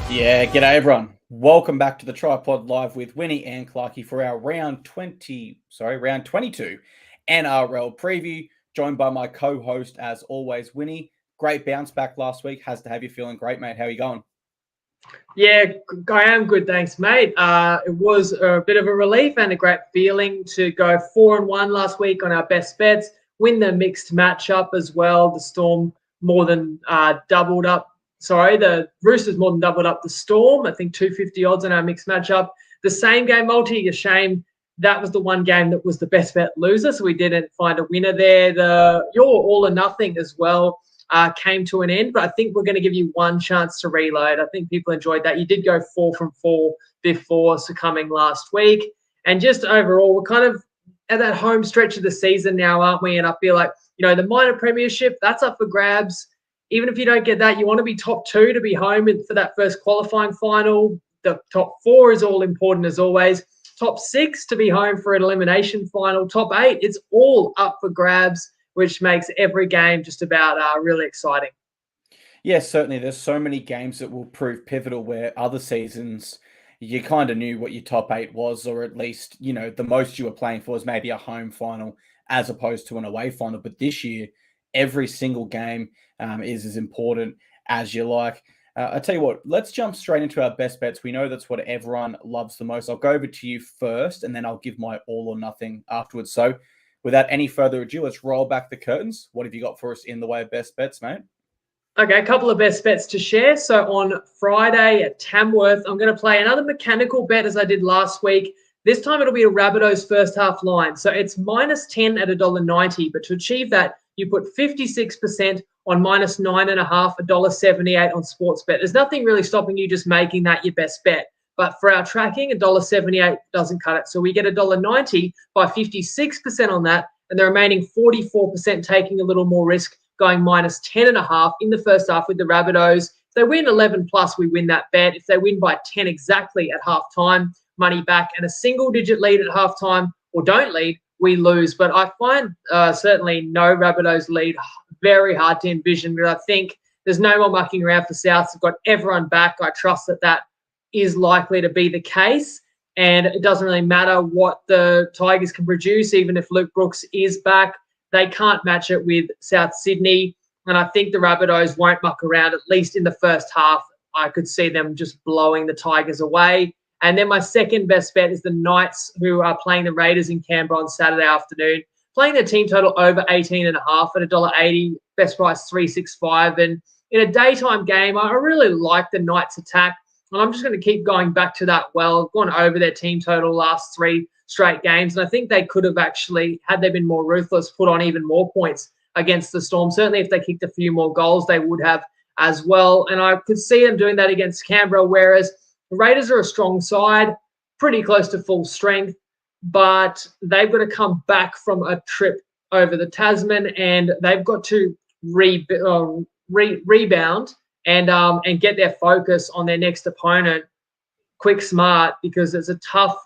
Yeah, g'day everyone. Welcome back to the TryPod Live with Winny and Clarkey for our round 22 NRL preview, joined by my co-host as always, Winny. Great bounce back last week. Has to have you feeling great, mate. How are you going? Yeah, I am good, thanks, mate. It was a bit of a relief and a great feeling to go 4-1 last week on our best bets, win the mixed matchup as well. The Storm more than doubled up. Sorry, the Roosters more than doubled up the Storm. I think 250 odds on our mixed matchup. The same game multi, a shame that was the one game that was the best bet loser, so we didn't find a winner there. Your all or nothing as well came to an end, but I think we're going to give you one chance to reload. I think people enjoyed that. You did go 4 from 4 before succumbing last week. And just overall, we're kind of at that home stretch of the season now, aren't we? And I feel like, the minor premiership, that's up for grabs. Even if you don't get that, you want to be top 2 to be home for that first qualifying final. The top 4 is all important as always. Top 6 to be home for an elimination final. Top 8, it's all up for grabs, which makes every game just about really exciting. Yeah, certainly. There's so many games that will prove pivotal where other seasons you kind of knew what your top 8 was, or at least, the most you were playing for was maybe a home final as opposed to an away final. But this year, every single game is as important as you like. I tell you what, let's jump straight into our best bets. We know that's what everyone loves the most. I'll go over to you first, and then I'll give my all or nothing afterwards. So without any further ado, let's roll back the curtains. What have you got for us in the way of best bets, mate? Okay, a couple of best bets to share. So on Friday at Tamworth, I'm going to play another mechanical bet as I did last week. This time it'll be a Rabbitohs first half line. So it's -10 at $1.90. But to achieve that, you put 56% on -9.5, $1.78 on Sportsbet. There's nothing really stopping you just making that your best bet. But for our tracking, $1.78 doesn't cut it. So we get $1.90 by 56% on that, and the remaining 44% taking a little more risk, going -10.5 in the first half with the Rabbitohs. If they win 11 plus, we win that bet. If they win by 10 exactly at halftime, money back, and a single-digit lead at halftime, or don't lead, we lose. But I find certainly no Rabbitohs lead very hard to envision. But I think there's no more mucking around for Souths. They've got everyone back. I trust that is likely to be the case. And it doesn't really matter what the Tigers can produce, even if Luke Brooks is back. They can't match it with South Sydney. And I think the Rabbitohs won't muck around, at least in the first half. I could see them just blowing the Tigers away. And then my second best bet is the Knights, who are playing the Raiders in Canberra on Saturday afternoon, playing their team total over 18.5 at $1.80, best price 365. And in a daytime game, I really like the Knights attack. And I'm just going to keep going back to that well. I've gone over their team total last 3 straight games. And I think they could have actually, had they been more ruthless, put on even more points against the Storm. Certainly if they kicked a few more goals, they would have as well. And I could see them doing that against Canberra, whereas the Raiders are a strong side, pretty close to full strength, but they've got to come back from a trip over the Tasman, and they've got to rebound and get their focus on their next opponent quick smart, because it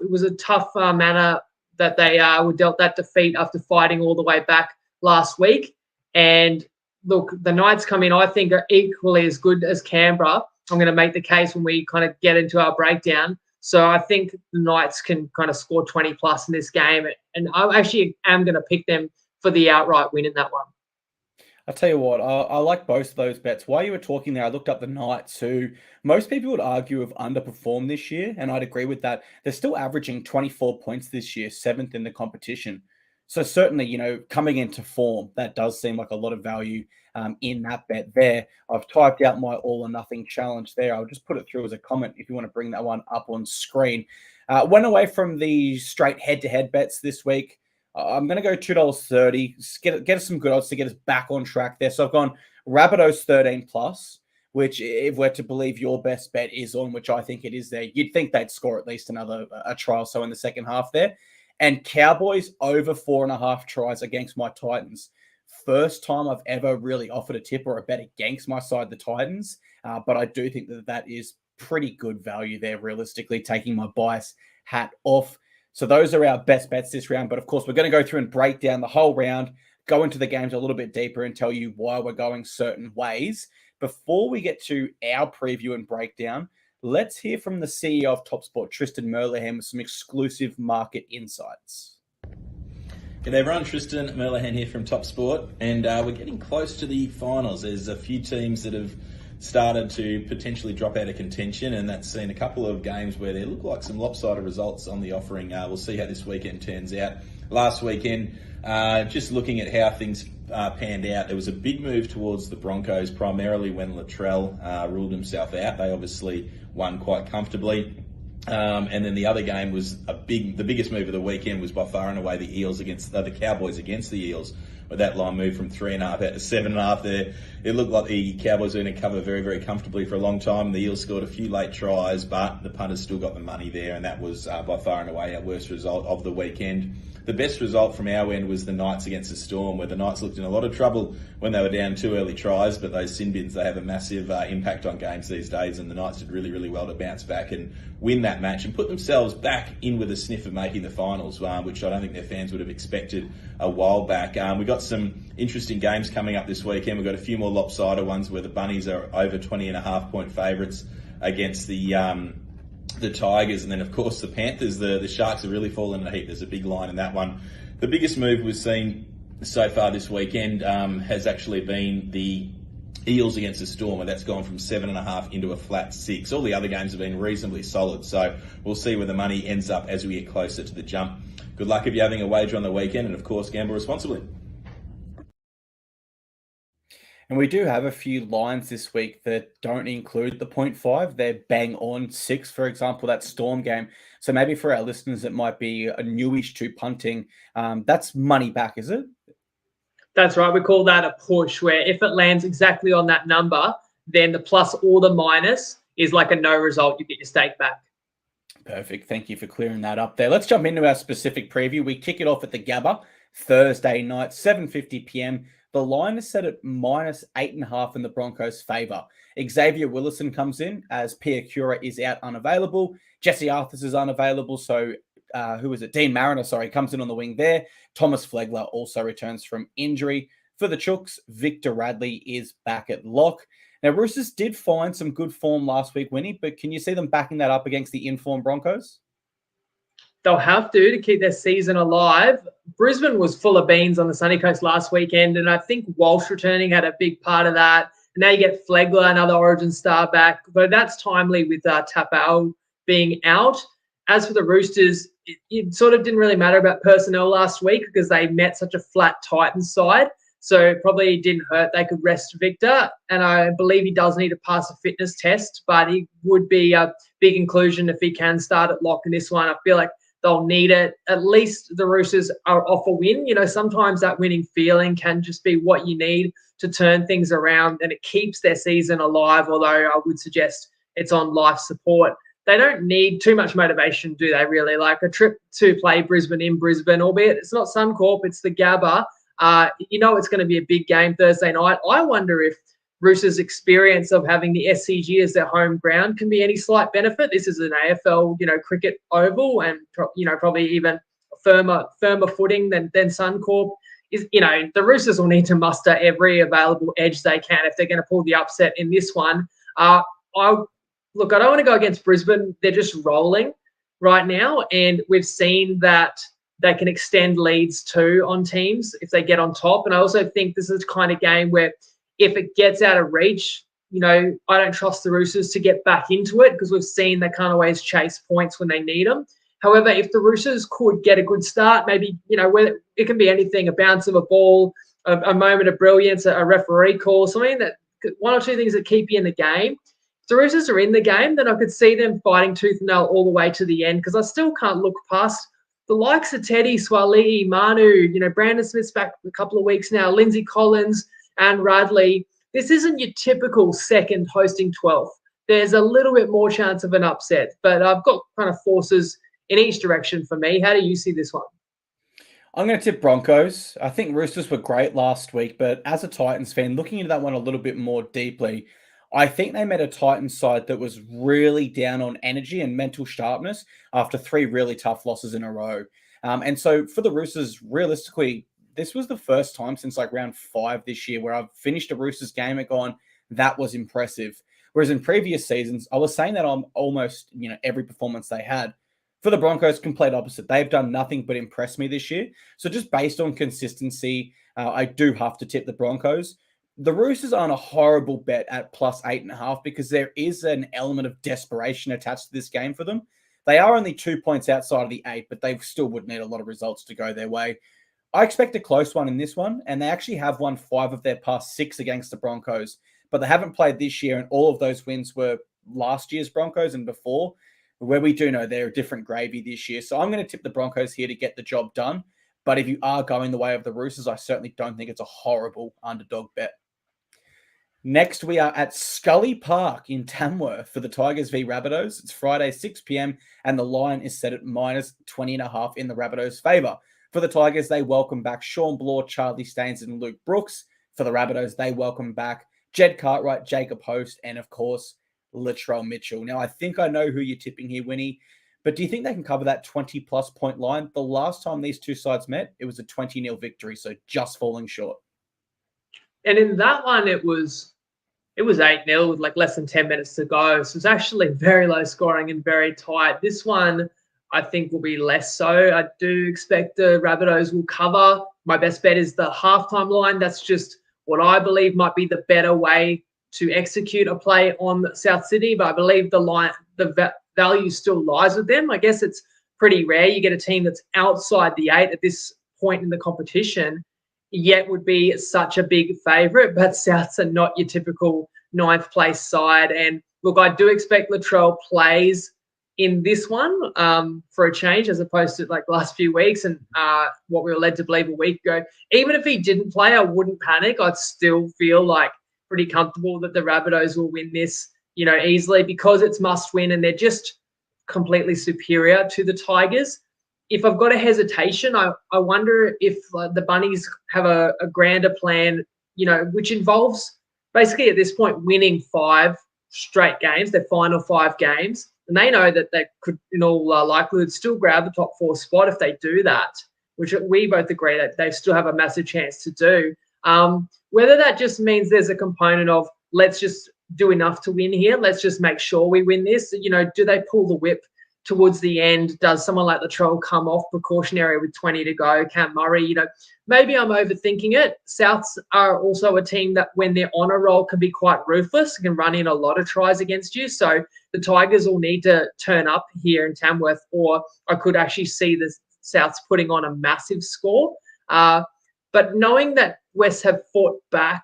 was a tough manner that they were dealt that defeat after fighting all the way back last week. And look, the Knights come in, I think, are equally as good as Canberra. I'm going to make the case when we kind of get into our breakdown. So I think the Knights can kind of score 20 plus in this game. And I actually am going to pick them for the outright win in that one. I'll tell you what, I like both of those bets. While you were talking there, I looked up the Knights, who most people would argue have underperformed this year, and I'd agree with that. They're still averaging 24 points this year, 7th in the competition. So certainly, coming into form, that does seem like a lot of value in that bet there. I've typed out my all or nothing challenge there. I'll just put it through as a comment if you want to bring that one up on screen. Went away from the straight head-to-head bets this week. I'm going to go $2.30. Get us some good odds to get us back on track there. So I've gone Rabbitohs 13 plus, which, if we're to believe your best bet is on, which I think it is there, you'd think they'd score at least a try or so in the second half there. And Cowboys over 4.5 tries against my Titans. First time I've ever really offered a tip or a bet against my side, the Titans. But I do think that is pretty good value there, realistically, taking my bias hat off. So those are our best bets this round. But of course, we're going to go through and break down the whole round, go into the games a little bit deeper and tell you why we're going certain ways. Before we get to our preview and breakdown, Let's hear from the CEO of TopSport, Tristan Merlehan, with some exclusive market insights. G'day everyone, Tristan Merlehan here from TopSport, and we're getting close to the finals. There's a few teams that have started to potentially drop out of contention, and that's seen a couple of games where there look like some lopsided results on the offering. We'll see how this weekend turns out. Last weekend, just looking at how things panned out, there was a big move towards the Broncos, primarily when Latrell ruled himself out. They obviously won quite comfortably. And then the other game was the biggest move of the weekend was by far and away the Cowboys against the Eels, where that line moved from 3.5 out to 7.5 there. It looked like the Cowboys were going to cover very, very comfortably for a long time. The Eels scored a few late tries, but the punters still got the money there, and that was by far and away our worst result of the weekend. The best result from our end was the Knights against the Storm, where the Knights looked in a lot of trouble when they were down 2 early tries, but those sin bins, they have a massive impact on games these days, and the Knights did really, really well to bounce back and win that match and put themselves back in with a sniff of making the finals, which I don't think their fans would have expected a while back. We've got some interesting games coming up this weekend. We've got a few more lopsided ones where the Bunnies are over 20.5 point favourites against the Tigers, and then of course the Panthers. The Sharks are really falling in the heat. There's a big line in that one. The biggest move we've seen so far this weekend has actually been the Eels against the Storm, and that's gone from 7.5 into a flat 6. All the other games have been reasonably solid, so we'll see where the money ends up as we get closer to the jump. Good luck if you're having a wager on the weekend, and of course gamble responsibly. And we do have a few lines this week that don't include the 0.5. They're bang on 6, for example, that Storm game. So maybe for our listeners that might be a newish to punting, that's money back, is it? That's right. We call that a push, where if it lands exactly on that number, then the plus or the minus is like a no result. You get your stake back. Perfect. Thank you for clearing that up there. Let's jump into our specific preview. We kick it off at the Gabba Thursday night, 7:50 p.m. The line is set at -8.5 in the Broncos' favour. Xavier Willison comes in as Pia Cura is out unavailable. Jesse Arthurs is unavailable. So Dean Mariner, comes in on the wing there. Thomas Flegler also returns from injury. For the Chooks, Victor Radley is back at lock. Now, Roosters did find some good form last week, Winnie, but can you see them backing that up against the informed Broncos? They'll have to keep their season alive. Brisbane was full of beans on the sunny coast last weekend, and I think Walsh returning had a big part of that. And now you get Flegler, another Origin star, back, but that's timely with Tapau being out. As for the Roosters, it sort of didn't really matter about personnel last week because they met such a flat Titans side, so it probably didn't hurt. They could rest Victor, and I believe he does need to pass a fitness test, but he would be a big inclusion if he can start at lock in this one. I feel like they'll need it. At least the Roosters are off a win. You know, sometimes that winning feeling can just be what you need to turn things around, and it keeps their season alive, although I would suggest it's on life support. They don't need too much motivation, do they, really? Like a trip to play Brisbane in Brisbane, albeit it's not Suncorp, it's the Gabba. You know it's going to be a big game Thursday night. I wonder if Roosters' experience of having the SCG as their home ground can be any slight benefit. This is an AFL, cricket oval, and probably even firmer footing than Suncorp. The Roosters will need to muster every available edge they can if they're going to pull the upset in this one. Look, I don't want to go against Brisbane. They're just rolling right now, and we've seen that they can extend leads too on teams if they get on top. And I also think this is the kind of game where if it gets out of reach, I don't trust the Roosters to get back into it because we've seen they can't always chase points when they need them. However, if the Roosters could get a good start, maybe, whether it can be anything, a bounce of a ball, a moment of brilliance, a referee call, something that one or two things that keep you in the game. If the Roosters are in the game, then I could see them fighting tooth and nail all the way to the end because I still can't look past the likes of Teddy, Swali'i, Manu, Brandon Smith's back a couple of weeks now, Lindsay Collins and Radley. This isn't your typical second hosting 12th. There's a little bit more chance of an upset, but I've got kind of forces in each direction for me. How do you see this one? I'm going to tip Broncos. I think Roosters were great last week, but as a Titans fan, looking into that one a little bit more deeply, I think they met a Titans side that was really down on energy and mental sharpness after 3 really tough losses in a row. And so for the Roosters, realistically, this was the first time since like round 5 this year where I've finished a Roosters game and gone, that was impressive. Whereas in previous seasons, I was saying that on almost, every performance they had. For the Broncos, complete opposite. They've done nothing but impress me this year. So just based on consistency, I do have to tip the Broncos. The Roosters aren't a horrible bet at +8.5 because there is an element of desperation attached to this game for them. They are only 2 points outside of the 8, but they still would need a lot of results to go their way. I expect a close one in this one, and they actually have won 5 of their past 6 against the Broncos, but they haven't played this year, and all of those wins were last year's Broncos and before, where we do know they're a different gravy this year. So I'm going to tip the Broncos here to get the job done. But if you are going the way of the Roosters, I certainly don't think it's a horrible underdog bet. Next, we are at Scully Park in Tamworth for the Tigers v Rabbitohs. It's Friday, 6 p.m, and the line is set at -20.5 in the Rabbitohs' favour. For the Tigers, they welcome back Sean Bloor, Charlie Staines, and Luke Brooks. For the Rabbitohs, they welcome back Jed Cartwright, Jacob Host, and of course, Latrell Mitchell. Now, I think I know who you're tipping here, Winnie, but do you think they can cover that 20-plus point line? The last time these two sides met, it was a 20-0 victory, so just falling short. And in that one, it was 8-0 with like less than 10 minutes to go. So it's actually very low scoring and very tight. This one, I think, will be less so. I do expect the Rabbitohs will cover. My best bet is the halftime line. That's just what I believe might be the better way to execute a play on South Sydney, but I believe the value still lies with them. I guess it's pretty rare you get a team that's outside the 8 at this point in the competition, yet would be such a big favourite. But Souths are not your typical 9th place side. And look, I do expect Latrell plays in this one for a change, as opposed to like the last few weeks and what we were led to believe a week ago. Even if he didn't play, I wouldn't panic. I'd still feel like pretty comfortable that the Rabbitohs will win this, easily, because it's must win and they're just completely superior to the Tigers. If I've got a hesitation, I wonder if the Bunnies have a grander plan, which involves basically at this point winning 5 straight games, their final 5 games. And they know that they could, in all likelihood, still grab the top 4 spot if they do that, which we both agree that they still have a massive chance to do. Whether that just means there's a component of let's just do enough to win here, let's just make sure we win this. Do they pull the whip towards the end? Does someone like Latrell come off precautionary with 20 to go? Cam Murray, maybe I'm overthinking it. Souths are also a team that when they're on a roll can be quite ruthless, can run in a lot of tries against you. So the Tigers will need to turn up here in Tamworth, or I could actually see the Souths putting on a massive score. But knowing that West have fought back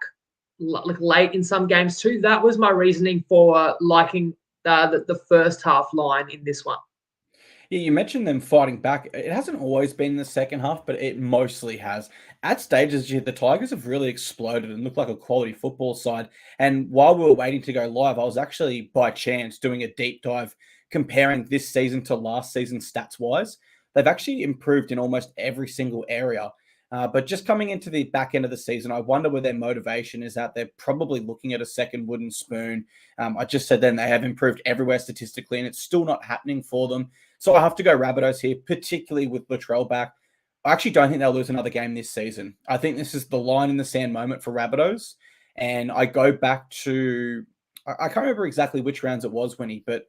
late in some games too, that was my reasoning for liking the first half line in this one. Yeah, you mentioned them fighting back. It hasn't always been in the second half, but it mostly has. At stages, the Tigers have really exploded and look like a quality football side. And while we were waiting to go live, I was actually, by chance, doing a deep dive comparing this season to last season stats-wise. They've actually improved in almost every single area. But just coming into the back end of the season, I wonder where their motivation is at. They're probably looking at a second wooden spoon. I just said then they have improved everywhere statistically, and it's still not happening for them. So I have to go Rabbitohs here, particularly with Latrell back. I actually don't think they'll lose another game this season. I think this is the line in the sand moment for Rabbitohs. And I go back to, I can't remember exactly which rounds it was, Winnie, but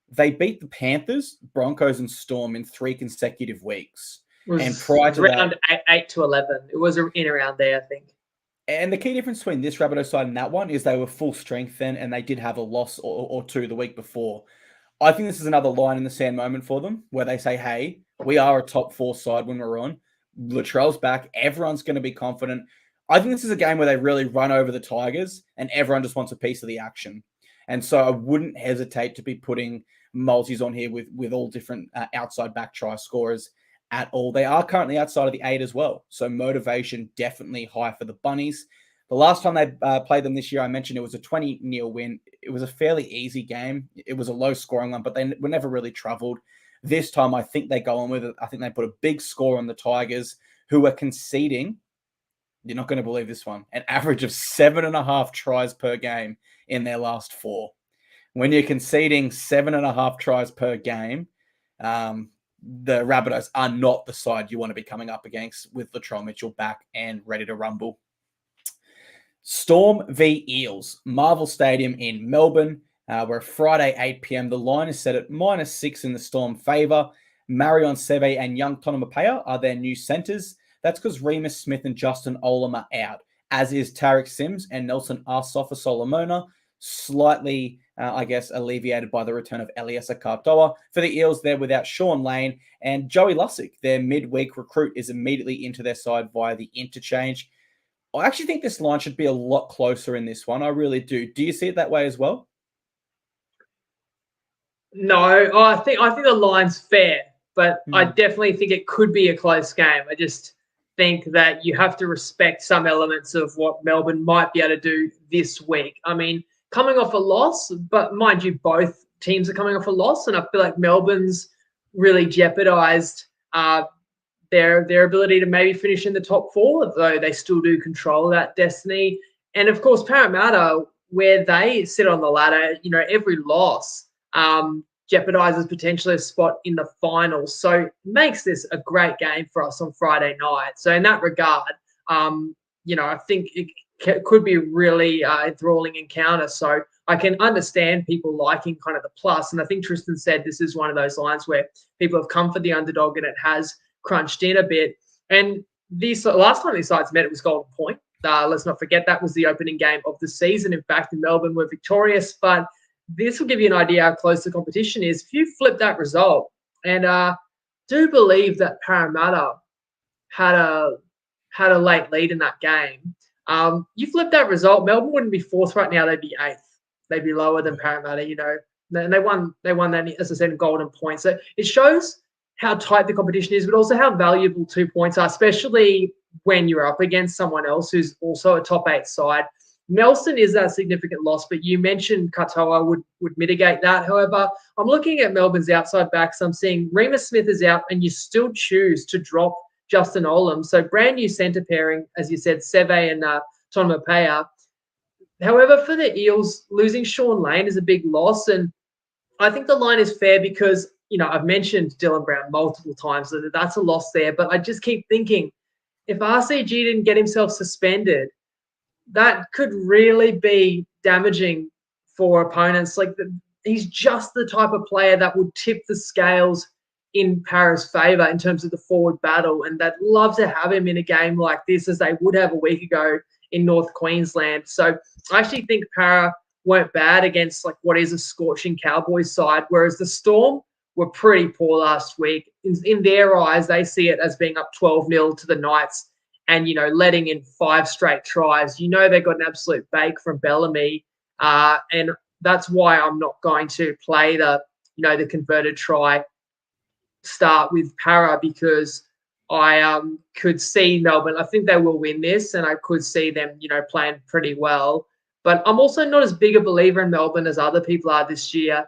they beat the Panthers, Broncos, and Storm in 3 consecutive weeks. And prior to around that, 8 to 11. It was in around there, I think. And the key difference between this Rabbitohs side and that one is they were full strength then, and they did have a loss or two the week before. I think this is another line in the sand moment for them where they say, hey, we are a top 4 side when we're on. Latrell's back. Everyone's going to be confident. I think this is a game where they really run over the Tigers and everyone just wants a piece of the action. And so I wouldn't hesitate to be putting multis on here with all different outside back try scorers at all. They are currently outside of the 8 as well. So motivation definitely high for the Bunnies. The last time they played them this year, I mentioned it was a 20-0 win. It was a fairly easy game. It was a low-scoring one, but they were never really troubled. This time, I think they go on with it. I think they put a big score on the Tigers, who are conceding, you're not going to believe this one, an average of 7.5 tries per game in their last 4. When you're conceding 7.5 tries per game, the Rabbitohs are not the side you want to be coming up against with Latrell Mitchell back and ready to rumble. Storm v Eels, Marvel Stadium in Melbourne. Where Friday, 8 p.m, the line is set at -6 in the Storm favour. Marion Seve and young Tonomapea are their new centres. That's because Remus Smith and Justin Olam are out, as is Tarek Sims and Nelson Arsofa Solomona, slightly, alleviated by the return of Elias Katoa. For the Eels, they're without Sean Lane, and Joey Lussick, their midweek recruit, is immediately into their side via the interchange. I actually think this line should be a lot closer in this one. I really do. Do you see it that way as well? No, I think the line's fair, but I definitely think it could be a close game. I just think that you have to respect some elements of what Melbourne might be able to do this week. I mean, coming off a loss, but mind you, both teams are coming off a loss, and I feel like Melbourne's really jeopardised their ability to maybe finish in the top four, though they still do control that destiny. And of course, Parramatta, where they sit on the ladder, every loss jeopardizes potentially a spot in the finals. So it makes this a great game for us on Friday night. So in that regard, I think it could be a really enthralling encounter. So I can understand people liking kind of the plus. And I think Tristan said this is one of those lines where people have come for the underdog and it has crunched in a bit. And last time these sides met, it was Golden Point. Let's not forget that was the opening game of the season. In fact, in Melbourne were victorious, but this will give you an idea how close the competition is. If you flip that result, and do believe that Parramatta had a late lead in that game. You flip that result, Melbourne wouldn't be fourth right now; they'd be eighth. They'd be lower than Parramatta, And they won that, as I said, in Golden Point. So it shows how tight the competition is, but also how valuable 2 points are, especially when you're up against someone else who's also a top 8 side. Nelson is that significant loss, but you mentioned Katoa would mitigate that. However, I'm looking at Melbourne's outside backs. I'm seeing Remus Smith is out, and you still choose to drop Justin Olam. So brand new centre pairing, as you said, Seve and Tonomapea. However, for the Eels, losing Sean Lane is a big loss, and I think the line is fair because, I've mentioned Dylan Brown multiple times, so that's a loss there. But I just keep thinking, if RCG didn't get himself suspended, that could really be damaging for opponents. He's just the type of player that would tip the scales in Para's favour in terms of the forward battle, and they'd love to have him in a game like this as they would have a week ago in North Queensland. So I actually think Para weren't bad against what is a scorching Cowboys side, whereas the Storm were pretty poor last week. In their eyes, they see it as being up 12-0 to the Knights and, letting in 5 straight tries. They got an absolute bake from Bellamy, and that's why I'm not going to play the converted try start with Para, because I could see Melbourne. I think they will win this, and I could see them, playing pretty well. But I'm also not as big a believer in Melbourne as other people are this year.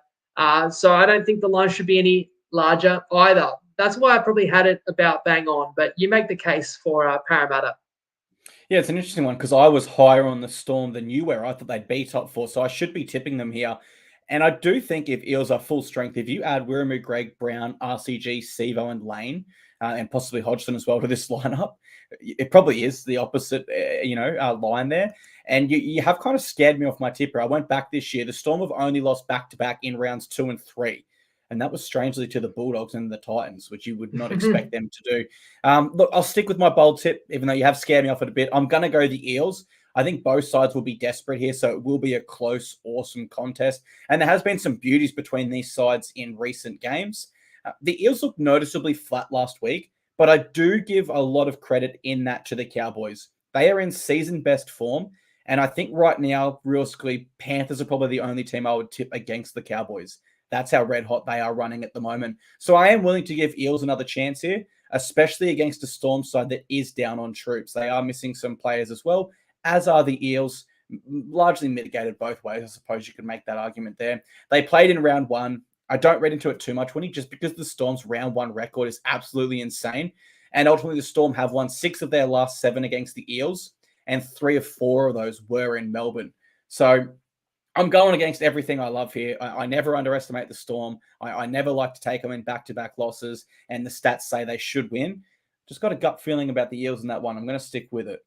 So I don't think the line should be any larger either. That's why I probably had it about bang on. But you make the case for Parramatta. Yeah, it's an interesting one because I was higher on the Storm than you were. I thought they'd be top 4, so I should be tipping them here. And I do think if Eels are full strength, if you add Wiramu, Greg, Brown, RCG, Sevo, and Lane, and possibly Hodgson as well to this lineup, it probably is the opposite, line there. And you have kind of scared me off my tipper. I went back this year. The Storm have only lost back-to-back in rounds 2 and 3. And that was strangely to the Bulldogs and the Titans, which you would not expect them to do. Look, I'll stick with my bold tip, even though you have scared me off it a bit. I'm going to go the Eels. I think both sides will be desperate here, so it will be a close, awesome contest. And there has been some beauties between these sides in recent games. The Eels looked noticeably flat last week, but I do give a lot of credit in that to the Cowboys. They are in season best form, and I think right now, realistically, Panthers are probably the only team I would tip against the Cowboys. That's how red hot they are running at the moment. So I am willing to give Eels another chance here, especially against a Storm side that is down on troops. They are missing some players as well, as are the Eels, largely mitigated both ways. I suppose you could make that argument there. They played in round 1. I don't read into it too much, Winnie, just because the Storm's round 1 record is absolutely insane. And ultimately, the Storm have won 6 of their last 7 against the Eels, and 3 of 4 of those were in Melbourne. So I'm going against everything I love here. I never underestimate the Storm. I never like to take them in back-to-back losses, and the stats say they should win. Just got a gut feeling about the Eels in that one. I'm going to stick with it.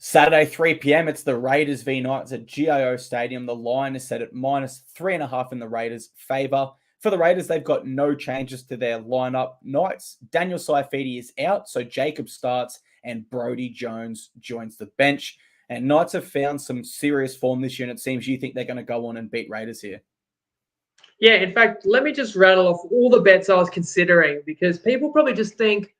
Saturday, 3 p.m., it's the Raiders v Knights at GIO Stadium. The line is set at -3.5 in the Raiders' favour. For the Raiders, they've got no changes to their lineup. Knights, Daniel Saifidi is out, so Jacob starts and Brodie Jones joins the bench. And Knights have found some serious form this year, and it seems you think they're going to go on and beat Raiders here. Yeah, in fact, let me just rattle off all the bets I was considering, because people probably just think,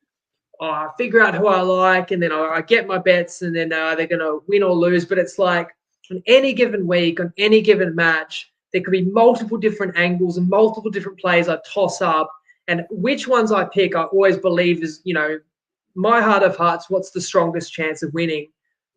I figure out who I like, and then I get my bets, and then they're going to win or lose. But it's like on any given week, on any given match, there could be multiple different angles and multiple different plays I toss up. And which ones I pick, I always believe is, my heart of hearts, what's the strongest chance of winning.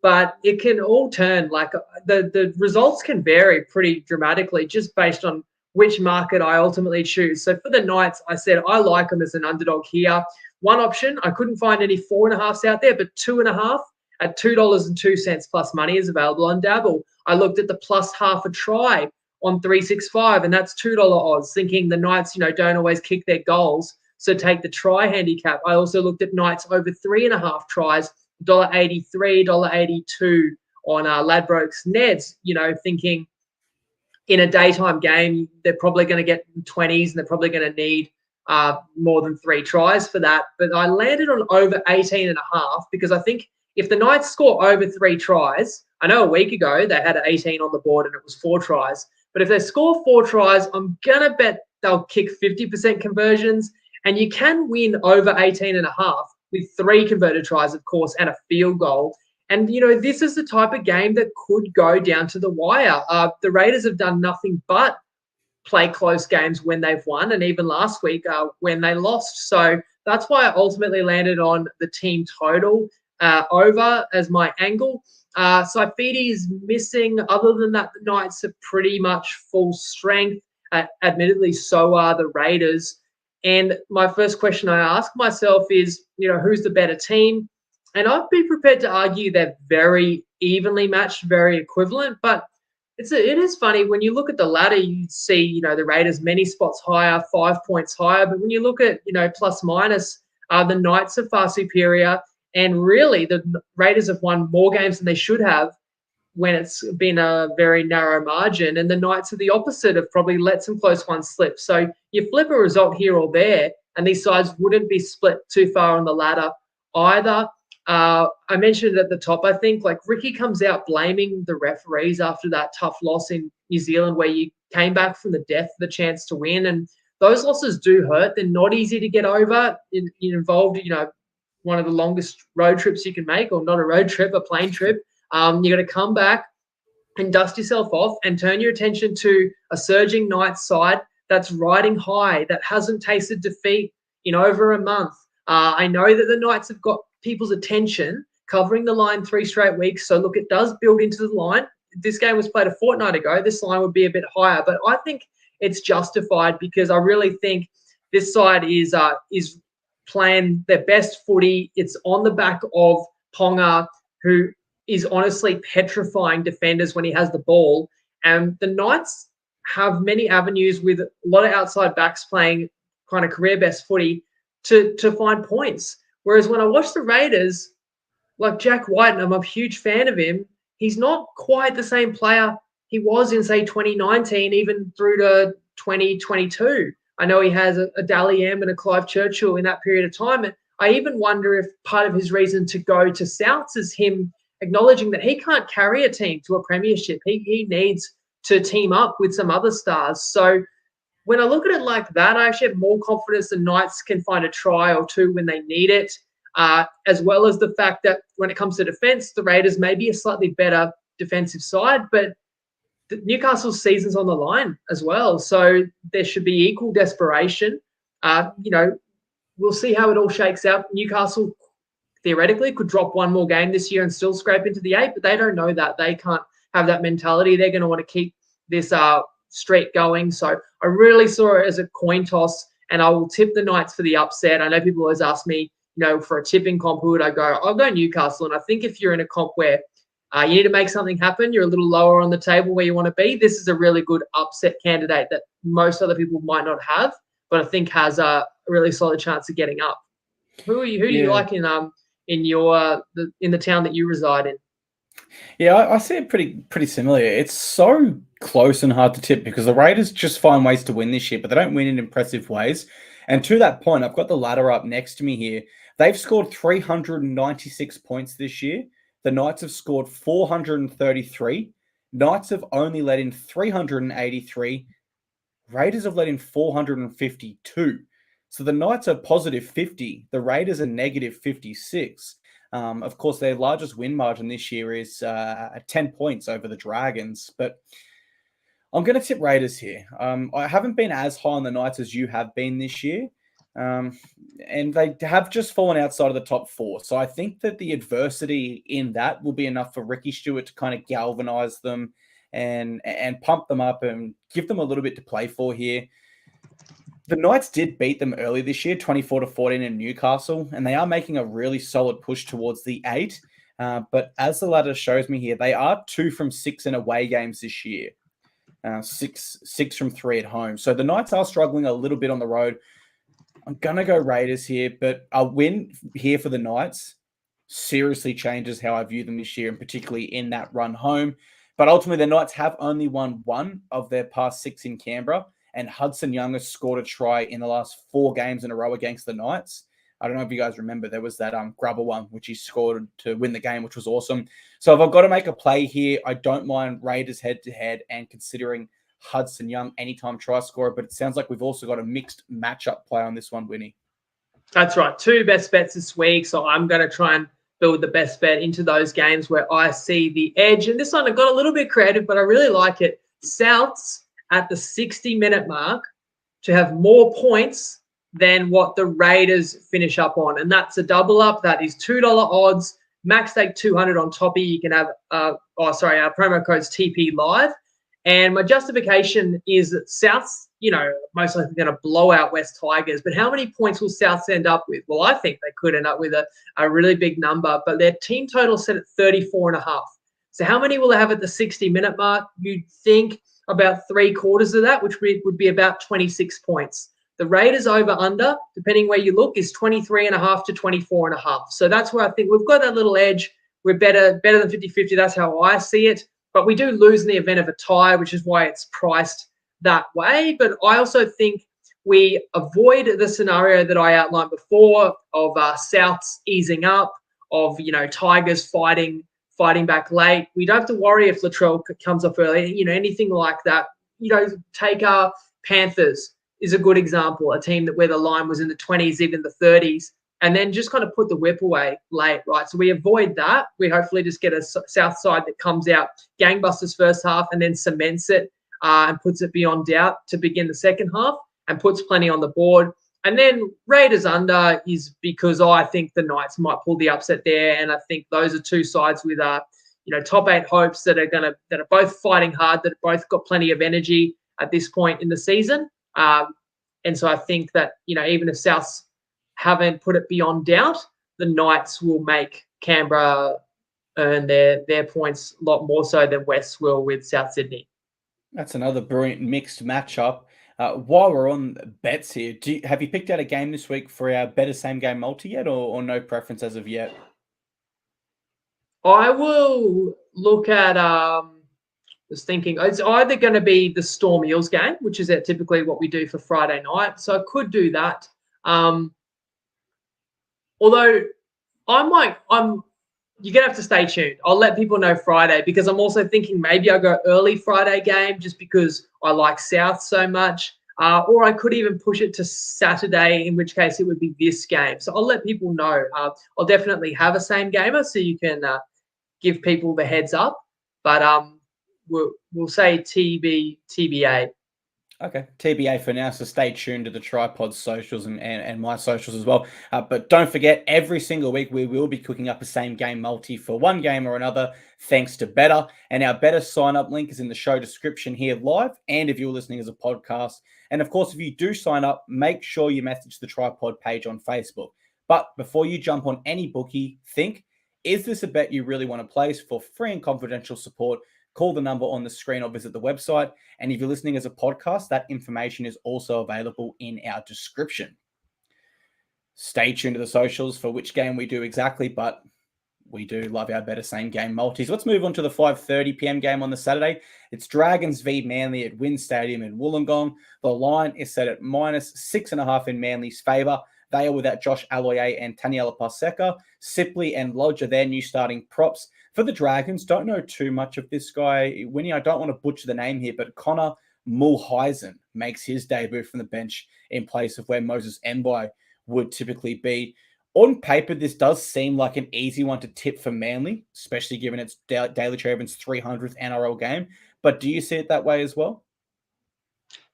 But it can all turn, like the results can vary pretty dramatically just based on which market I ultimately choose. So for the Knights, I said I like them as an underdog here. One option, I couldn't find any 4.5s out there, but 2.5 at $2.02 plus money is available on Dabble. I looked at the plus half a try on 365, and that's $2 odds, thinking the Knights, don't always kick their goals. So take the try handicap. I also looked at Knights over 3.5 tries, $1.83, $1.82 on Ladbrokes Neds, thinking in a daytime game, they're probably going to get 20s and they're probably going to need more than 3 tries for that. But I landed on over 18.5 because I think if the Knights score over 3 tries, I know a week ago they had 18 on the board and it was 4 tries. But if they score 4 tries, I'm going to bet they'll kick 50% conversions. And you can win over 18.5 with 3 converted tries, of course, and a field goal. And, this is the type of game that could go down to the wire. The Raiders have done nothing but play close games when they've won, and even last week when they lost. So that's why I ultimately landed on the team total over as my angle. Saifidi is missing. Other than that, the Knights are pretty much full strength. Admittedly, so are the Raiders. And my first question I ask myself is, who's the better team? And I'd be prepared to argue they're very evenly matched, very equivalent. But it is funny when you look at the ladder, you see, the Raiders many spots higher, 5 points higher. But when you look at, plus minus, the Knights are far superior. And really, the Raiders have won more games than they should have when it's been a very narrow margin. And the Knights are the opposite, have probably let some close ones slip. So you flip a result here or there, and these sides wouldn't be split too far on the ladder either. I mentioned it at the top, I think, like Ricky comes out blaming the referees after that tough loss in New Zealand where you came back from the death for the chance to win. And those losses do hurt. They're not easy to get over. It involved, one of the longest road trips you can make, or not a road trip, a plane trip. You got to come back and dust yourself off and turn your attention to a surging Knights side that's riding high, that hasn't tasted defeat in over a month. I know that the Knights have got people's attention covering the line 3 straight weeks. So, look, it does build into the line. If this game was played a fortnight ago, this line would be a bit higher. But I think it's justified because I really think this side is playing their best footy. It's on the back of Ponga, who is honestly petrifying defenders when he has the ball. And the Knights have many avenues with a lot of outside backs playing kind of career best footy to find points. Whereas when I watch the Raiders, like Jack White, and I'm a huge fan of him, he's not quite the same player he was in, say, 2019, even through to 2022. I know he has a Dally M and a Clive Churchill in that period of time. And I even wonder if part of his reason to go to Souths is him acknowledging that he can't carry a team to a premiership. He needs to team up with some other stars. So when I look at it like that, I actually have more confidence the Knights can find a try or 2 when they need it, as well as the fact that when it comes to defence, the Raiders may be a slightly better defensive side, but Newcastle's season's on the line as well. So there should be equal desperation. We'll see how it all shakes out. Newcastle theoretically could drop one more game this year and still scrape into the 8, but they don't know that. They can't have that mentality. They're going to want to keep this streak going. So I really saw it as a coin toss, and I will tip the Knights for the upset. I know people always ask me, for a tipping comp, who would I go? I'll go Newcastle. And I think if you're in a comp where you need to make something happen, you're a little lower on the table where you want to be, this is a really good upset candidate that most other people might not have, but I think has a really solid chance of getting up. Who do you like in your in the town that you reside in? Yeah, I see it pretty similar. It's so close and hard to tip because the Raiders just find ways to win this year, but they don't win in impressive ways. And to that point, I've got the ladder up next to me here. They've scored 396 points this year. The Knights have scored 433. Knights have only let in 383. Raiders have let in 452. So the Knights are positive 50. The Raiders are negative 56. Of course, their largest win margin this year is 10 points over the Dragons. But I'm going to tip Raiders here. I haven't been as high on the Knights as you have been this year. And they have just fallen outside of the top four. So I think that the adversity in that will be enough for Ricky Stewart to kind of galvanize them and pump them up and give them a little bit to play for here. The Knights did beat them early this year, 24-14 in Newcastle, and they are making a really solid push towards the 8. But as the ladder shows me here, they are 2 from 6 in away games this year, 6 from 3 at home. So the Knights are struggling a little bit on the road. I'm going to go Raiders here, but a win here for the Knights seriously changes how I view them this year, and particularly in that run home. But ultimately, the Knights have only won 1 of their past 6 in Canberra, and Hudson Young has scored a try in the last 4 games in a row against the Knights. I don't know if you guys remember, there was that grubber one, which he scored to win the game, which was awesome. So if I've got to make a play here, I don't mind Raiders head-to-head and considering Hudson Young anytime try scorer, but it sounds like we've also got a mixed matchup play on this one, Winnie. That's right. 2 best bets this week. So I'm going to try and build the best bet into those games where I see the edge. And this one, I got a little bit creative, but I really like it. Souths at the 60-minute mark to have more points than what the Raiders finish up on. And that's a double up. That is $2 odds. Max stake 200 on Toppy. You can have, our promo code's TP Live. And my justification is that Souths, most likely going to blow out West Tigers. But how many points will Souths end up with? Well, I think they could end up with a really big number. But their team total set at 34.5. So how many will they have at the 60-minute mark? You'd think about 3/4 of that, which would be about 26 points. The Raiders over-under, depending where you look, is 23.5 to 24.5. So that's where I think we've got that little edge. We're better than 50-50. That's how I see it. But we do lose in the event of a tie, which is why it's priced that way. But I also think we avoid the scenario that I outlined before of Souths easing up, of Tigers fighting back late. We don't have to worry if Latrell comes off early, anything like that. Take our Panthers is a good example, a team where the line was in the 20s, even the 30s, and then just kind of put the whip away late, right? So we avoid that. We hopefully just get a South side that comes out gangbusters first half and then cements it and puts it beyond doubt to begin the second half and puts plenty on the board. And then Raiders under is because I think the Knights might pull the upset there, and I think those are 2 sides with top 8 hopes that are both fighting hard, that have both got plenty of energy at this point in the season. And so I think that even if Souths haven't put it beyond doubt, the Knights will make Canberra earn their points a lot more so than West will with South Sydney. That's another brilliant mixed matchup. While we're on bets here, have you picked out a game this week for our better same game multi yet, or no preference as of yet? I will look at was thinking it's either going to be the Storm Eels game, which is typically what we do for Friday night. So I could do that. Although you're going to have to stay tuned. I'll let people know Friday, because I'm also thinking maybe I'll go early Friday game just because I like South so much. Or I could even push it to Saturday, in which case it would be this game. So I'll let people know. I'll definitely have a same gamer so you can give people the heads up. But we'll say TBA. Okay, TBA for now, so stay tuned to the TryPod socials and my socials as well. But don't forget, every single week we will be cooking up a same game multi for one game or another, thanks to Better. And our Better sign-up link is in the show description here live, and if you're listening as a podcast. And of course, if you do sign up, make sure you message the TryPod page on Facebook. But before you jump on any bookie, think, is this a bet you really want to place? For free and confidential support, call the number on the screen or visit the website. And if you're listening as a podcast, that information is also available in our description. Stay tuned to the socials for which game we do exactly, but We do love our better same game multis. Let's move on to the 5:30 p.m. game on the Saturday. It's Dragons v Manly at Wynn Stadium in Wollongong. The line is set at -6.5 in Manly's favour. They are without Josh Aloiai and Taniela Paseka. Sipley and Lodge are their new starting props. For the Dragons, don't know too much of this guy. Winnie, I don't want to butcher the name here, but Connor Mulheisen makes his debut from the bench in place of where Moses Mbai would typically be. On paper, this does seem like an easy one to tip for Manly, especially given it's Daly Cherubin's 300th NRL game. But do you see it that way as well?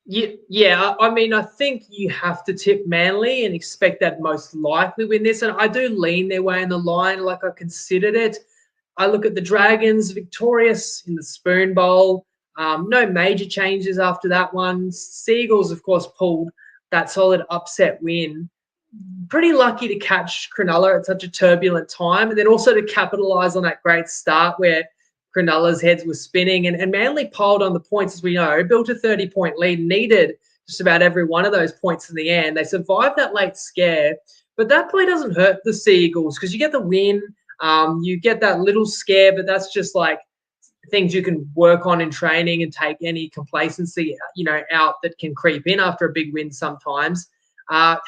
Yeah. I mean, I think you have to tip Manly and expect that most likely win this. And I do lean their way in the line, like I considered it. I look at the Dragons, victorious in the Spoon Bowl. No major changes after that one. Seagulls, of course, pulled that solid upset win. Pretty lucky to catch Cronulla at such a turbulent time, and then also to capitalise on that great start where Cronulla's heads were spinning. And Manly piled on the points, as we know, built a 30-point lead, needed just about every one of those points in the end. They survived that late scare, but that play doesn't hurt the Seagulls because you get the win, you get that little scare, but that's just like things you can work on in training and take any complacency, out that can creep in after a big win sometimes. Had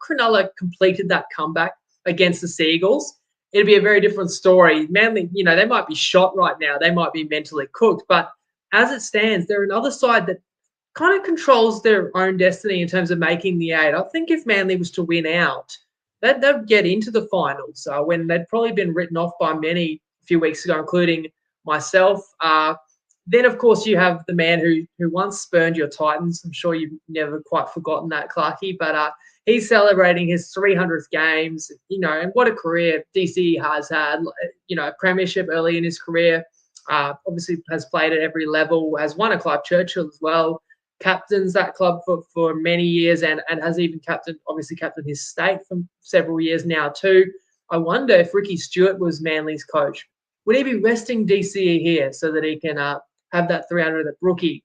Cronulla completed that comeback against the Seagulls, it'd be a very different story. Manly, they might be shot right now. They might be mentally cooked. But as it stands, they're another side that kind of controls their own destiny in terms of making the 8. I think if Manly was to win out, they'd get into the finals when they'd probably been written off by many a few weeks ago, including myself. Then, of course, you have the man who once spurned your Titans. I'm sure you've never quite forgotten that, Clarkey. But he's celebrating his 300th games, and what a career DC has had. A premiership early in his career. Obviously has played at every level, has won a Clive Churchill as well. Captains that club for many years and has even captained his state for several years now too. I wonder if Ricky Stewart was Manly's coach. Would he be resting DCE here so that he can have that 300 at Brookie?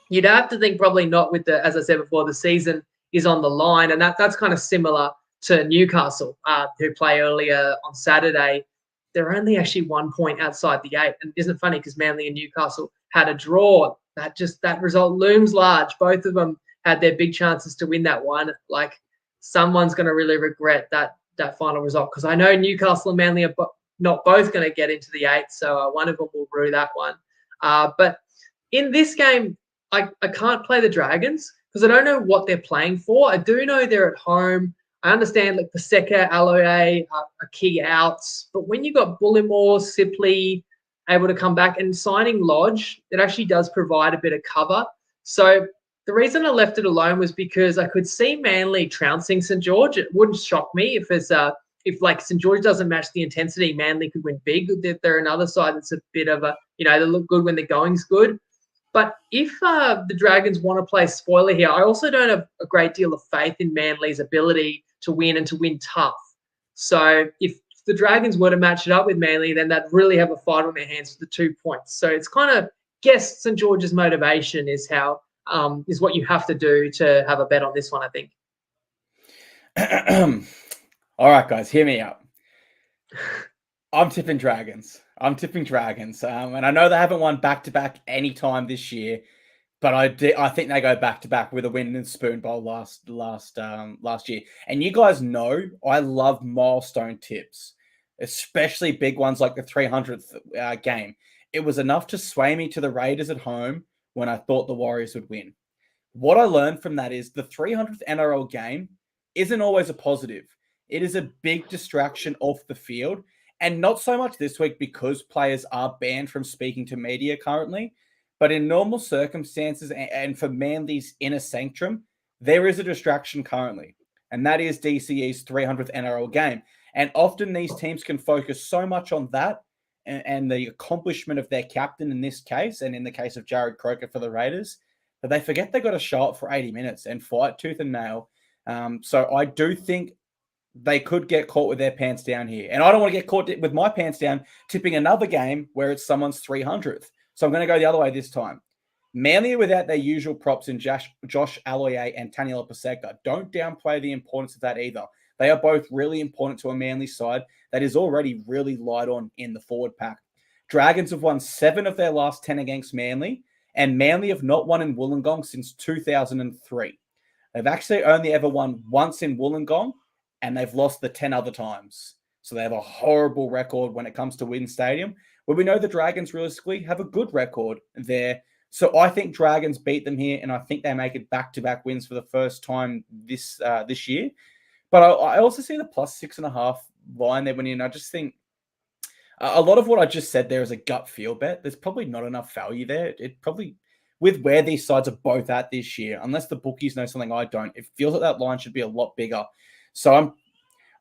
You'd have to think probably not with as I said before, the season is on the line. And that's kind of similar to Newcastle, who play earlier on Saturday. They're only actually 1 point outside the 8. And isn't it funny because Manly and Newcastle had a draw. That result looms large. Both of them had their big chances to win that one. Like, someone's going to really regret that final result because I know Newcastle and Manly are not both going to get into the 8, so one of them will rue that one. But in this game, I can't play the Dragons because I don't know what they're playing for. I do know they're at home. I understand like Paseka, Aloiai are key outs, but when you got Bullimore, Sipley able to come back and signing Lodge, it actually does provide a bit of cover. So the reason I left it alone was because I could see Manly trouncing St. George. It wouldn't shock me if St. George doesn't match the intensity, Manly could win big. They're another side that's a bit of they look good when the going's good. But if the Dragons want to play spoiler here, I also don't have a great deal of faith in Manly's ability to win and to win tough. So if the Dragons were to match it up with Manly, then they'd really have a fight on their hands for the 2 points. So it's kind of guess St. George's motivation is what you have to do to have a bet on this one, I think. All right, guys, hear me out. I'm tipping Dragons. And I know they haven't won back-to-back any time this year, but I think they go back-to-back with a win in Spoon Bowl last year. And you guys know I love milestone tips, especially big ones like the 300th game. It was enough to sway me to the Raiders at home when I thought the Warriors would win. What I learned from that is the 300th NRL game isn't always a positive. It is a big distraction off the field, and not so much this week because players are banned from speaking to media currently, but in normal circumstances and for Manly's inner sanctum, there is a distraction currently, and that is DCE's 300th NRL game. And often these teams can focus so much on that and the accomplishment of their captain in this case, and in the case of Jared Croker for the Raiders, that they forget they got to show up for 80 minutes and fight tooth and nail. So I do think they could get caught with their pants down here. And I don't want to get caught with my pants down tipping another game where it's someone's 300th. So I'm going to go the other way this time. Manly without their usual props in Josh Aloiai and Taniela Paseka. Don't downplay the importance of that either. They are both really important to a Manly side that is already really light on in the forward pack. Dragons have won 7 of their last 10 against Manly, and Manly have not won in Wollongong since 2003. They've actually only ever won once in Wollongong, and they've lost the 10 other times. So they have a horrible record when it comes to WIN Stadium, where we know the Dragons realistically have a good record there. So I think Dragons beat them here, and I think they make it back-to-back wins for the first time this year. But I also see the +6.5 line there, Winnie, and I just think a lot of what I just said there is a gut feel bet. There's probably not enough value there. It probably, with where these sides are both at this year, unless the bookies know something I don't, it feels like that line should be a lot bigger. So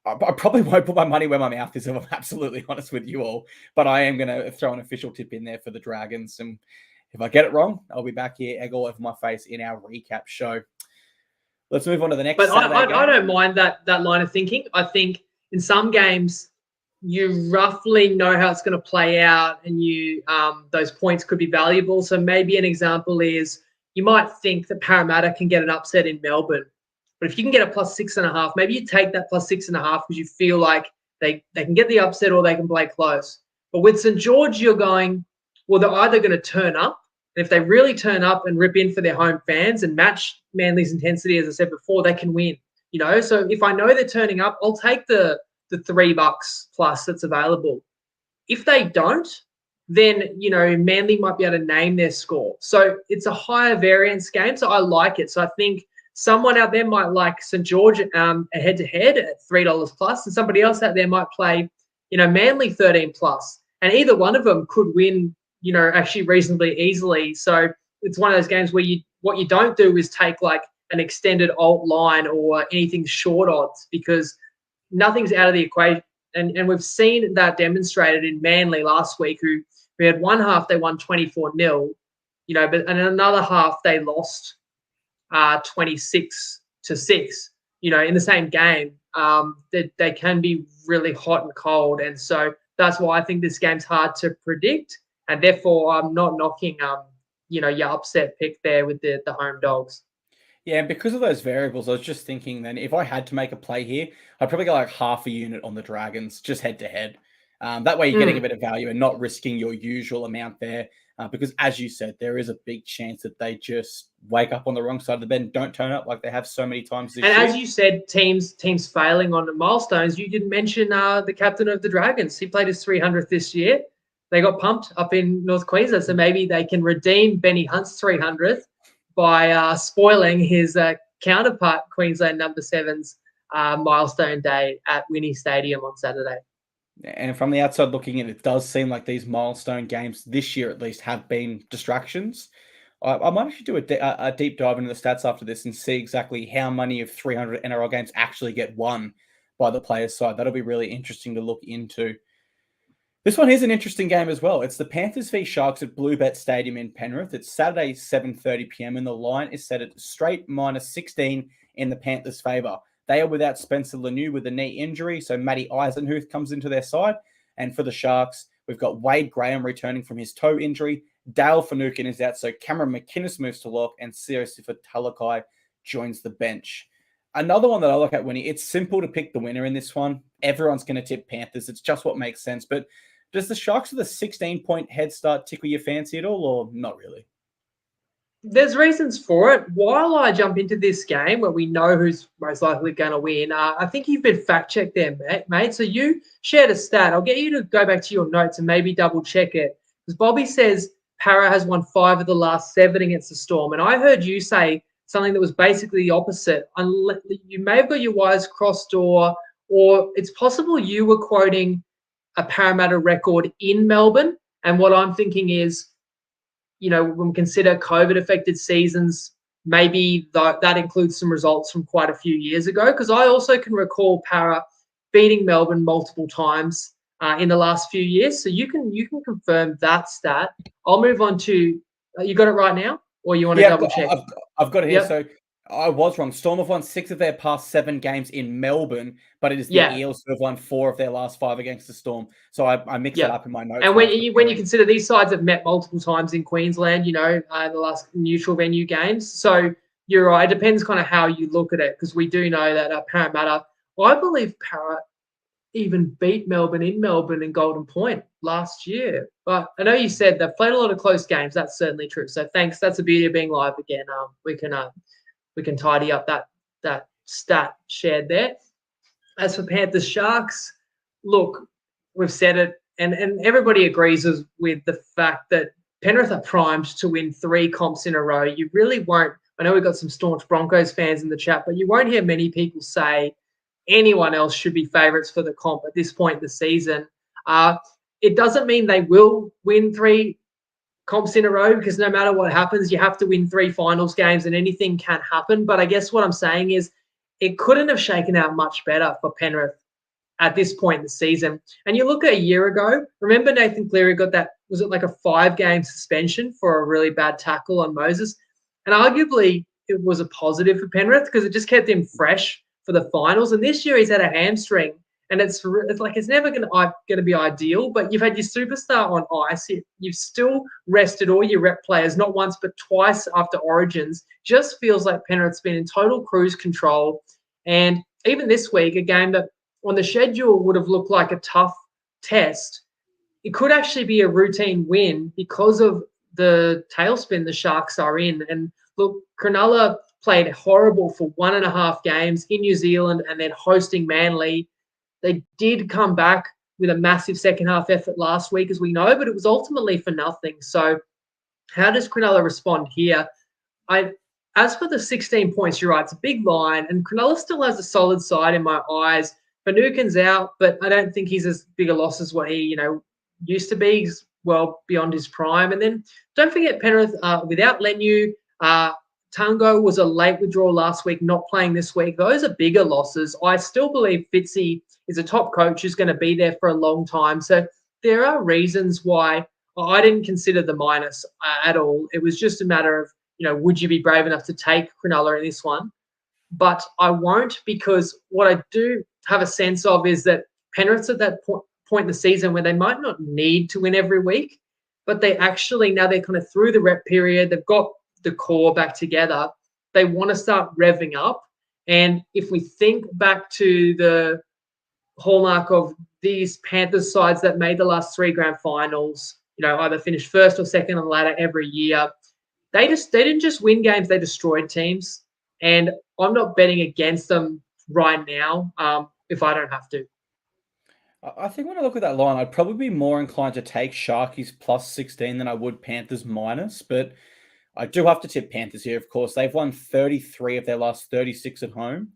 I probably won't put my money where my mouth is, if I'm absolutely honest with you all. But I am going to throw an official tip in there for the Dragons. And if I get it wrong, I'll be back here, egg all over my face in our recap show. Let's move on to the next. But I don't mind that line of thinking. I think in some games, you roughly know how it's going to play out, and those points could be valuable. So maybe an example is you might think that Parramatta can get an upset in Melbourne. But if you can get a +6.5, maybe you take that +6.5 because you feel like they can get the upset or they can play close. But with St. George, you're going, well, they're either going to turn up. And if they really turn up and rip in for their home fans and match Manly's intensity, as I said before, they can win. So if I know they're turning up, I'll take the $3 plus that's available. If they don't, then, Manly might be able to name their score. So it's a higher variance game. So I like it. So I think someone out there might like St. George a head-to-head at $3 plus, and somebody else out there might play, Manly 13 plus. And either one of them could win, actually reasonably easily. So it's one of those games where what you don't do is take like an extended alt line or anything short odds, because nothing's out of the equation. And we've seen that demonstrated in Manly last week, who we had one half they won 24-0, but in another half they lost 26-6, in the same game. They can be really hot and cold. And so that's why I think this game's hard to predict. And therefore, I'm not knocking, your upset pick there with the home dogs. Yeah, and because of those variables, I was just thinking then if I had to make a play here, I'd probably go like half a unit on the Dragons, just head-to-head. That way you're getting a bit of value and not risking your usual amount there. Because as you said, there is a big chance that they just wake up on the wrong side of the bed and don't turn up like they have so many times this year. And as you said, teams failing on the milestones, you didn't mention the captain of the Dragons. He played his 300th this year. They got pumped up in North Queensland, so maybe they can redeem Benny Hunt's 300th by spoiling his counterpart, Queensland number 7's milestone day at Winnie Stadium on Saturday. And from the outside looking in, it does seem like these milestone games this year at least have been distractions. I might actually do a deep dive into the stats after this and see exactly how many of 300 NRL games actually get won by the players' side. That'll be really interesting to look into. This one is an interesting game as well. It's the Panthers v Sharks at Bluebet Stadium in Penrith. It's Saturday, 7:30 p.m. and the line is set at straight -16 in the Panthers' favour. They are without Spencer Laniu with a knee injury, so Matty Eisenhuth comes into their side. And for the Sharks, we've got Wade Graham returning from his toe injury. Dale Finucane is out, so Cameron McInnes moves to lock, and Siosifa Talakai joins the bench. Another one that I look at, Winnie, it's simple to pick the winner in this one. Everyone's going to tip Panthers. It's just what makes sense. But does the Sharks with a 16-point head start tickle your fancy at all, or not really? There's reasons for it. While I jump into this game where we know who's most likely going to win, I think you've been fact-checked there, mate. So you shared a stat. I'll get you to go back to your notes and maybe double-check it. Because Bobby says Para has won 5 of the last 7 against the Storm. And I heard you say something that was basically the opposite. You may have got your wires crossed, or it's possible you were quoting a Parramatta record in Melbourne. And what I'm thinking is, when we consider COVID-affected seasons, maybe that includes some results from quite a few years ago, because I also can recall Para beating Melbourne multiple times in the last few years. So you can confirm that stat. I'll move on to you got it right now, or you want to double check? I've got it here. Yep. So I was wrong. Storm have won 6 of their past 7 games in Melbourne, but it is the Eels who have won 4 of their last 5 against the Storm. So I mixed that up in my notes. And when you consider these sides have met multiple times in Queensland, in the last neutral venue games. So you're right. It depends kind of how you look at it, because we do know that Parramatta I believe Para even beat Melbourne in Melbourne and Golden Point last year. But I know you said they've played a lot of close games. That's certainly true. So thanks. That's the beauty of being live again. We can tidy up that stat shared there. As for Panthers Sharks, look, we've said it, and everybody agrees with the fact that Penrith are primed to win 3 comps in a row. You really won't. I know we've got some staunch Broncos fans in the chat, but you won't hear many people say anyone else should be favourites for the comp at this point in the season. It doesn't mean they will win 3 comps in a row, because no matter what happens, you have to win 3 finals games and anything can happen. But I guess what I'm saying is it couldn't have shaken out much better for Penrith at this point in the season. And you look at a year ago, remember Nathan Cleary got that, was it like a 5-game suspension for a really bad tackle on Moses? And arguably it was a positive for Penrith because it just kept him fresh for the finals. And this year he's had a hamstring, and it's like it's never going to be ideal. But you've had your superstar on ice. You've still rested all your rep players, not once but twice after Origins. Just feels like Penrith's been in total cruise control. And even this week, a game that on the schedule would have looked like a tough test, it could actually be a routine win because of the tailspin the Sharks are in. And look, Cronulla played horrible for 1.5 games in New Zealand and then hosting Manly. They did come back with a massive second half effort last week, as we know, but it was ultimately for nothing. So how does Cronulla respond here? As for the 16 points, you're right, it's a big line, and Cronulla still has a solid side in my eyes. Finucane's out, but I don't think he's as big a loss as what he, used to be. He's well beyond his prime. And then don't forget Penrith without Lenu. Tango was a late withdrawal last week, not playing this week. Those are bigger losses. I still believe Fitzy is a top coach who's going to be there for a long time. So there are reasons why I didn't consider the minus at all. It was just a matter of, would you be brave enough to take Cronulla in this one? But I won't, because what I do have a sense of is that Penrith's at that point in the season where they might not need to win every week, but they actually, now they're kind of through the rep period, they've got the core back together, they want to start revving up. And if we think back to the hallmark of these Panthers sides that made the last 3 grand finals, either finished first or second on the ladder every year, they didn't just win games, they destroyed teams. And I'm not betting against them right now if I don't have to. I think when I look at that line, I'd probably be more inclined to take Sharkies plus 16 than I would Panthers minus. But I do have to tip Panthers here, of course. They've won 33 of their last 36 at home.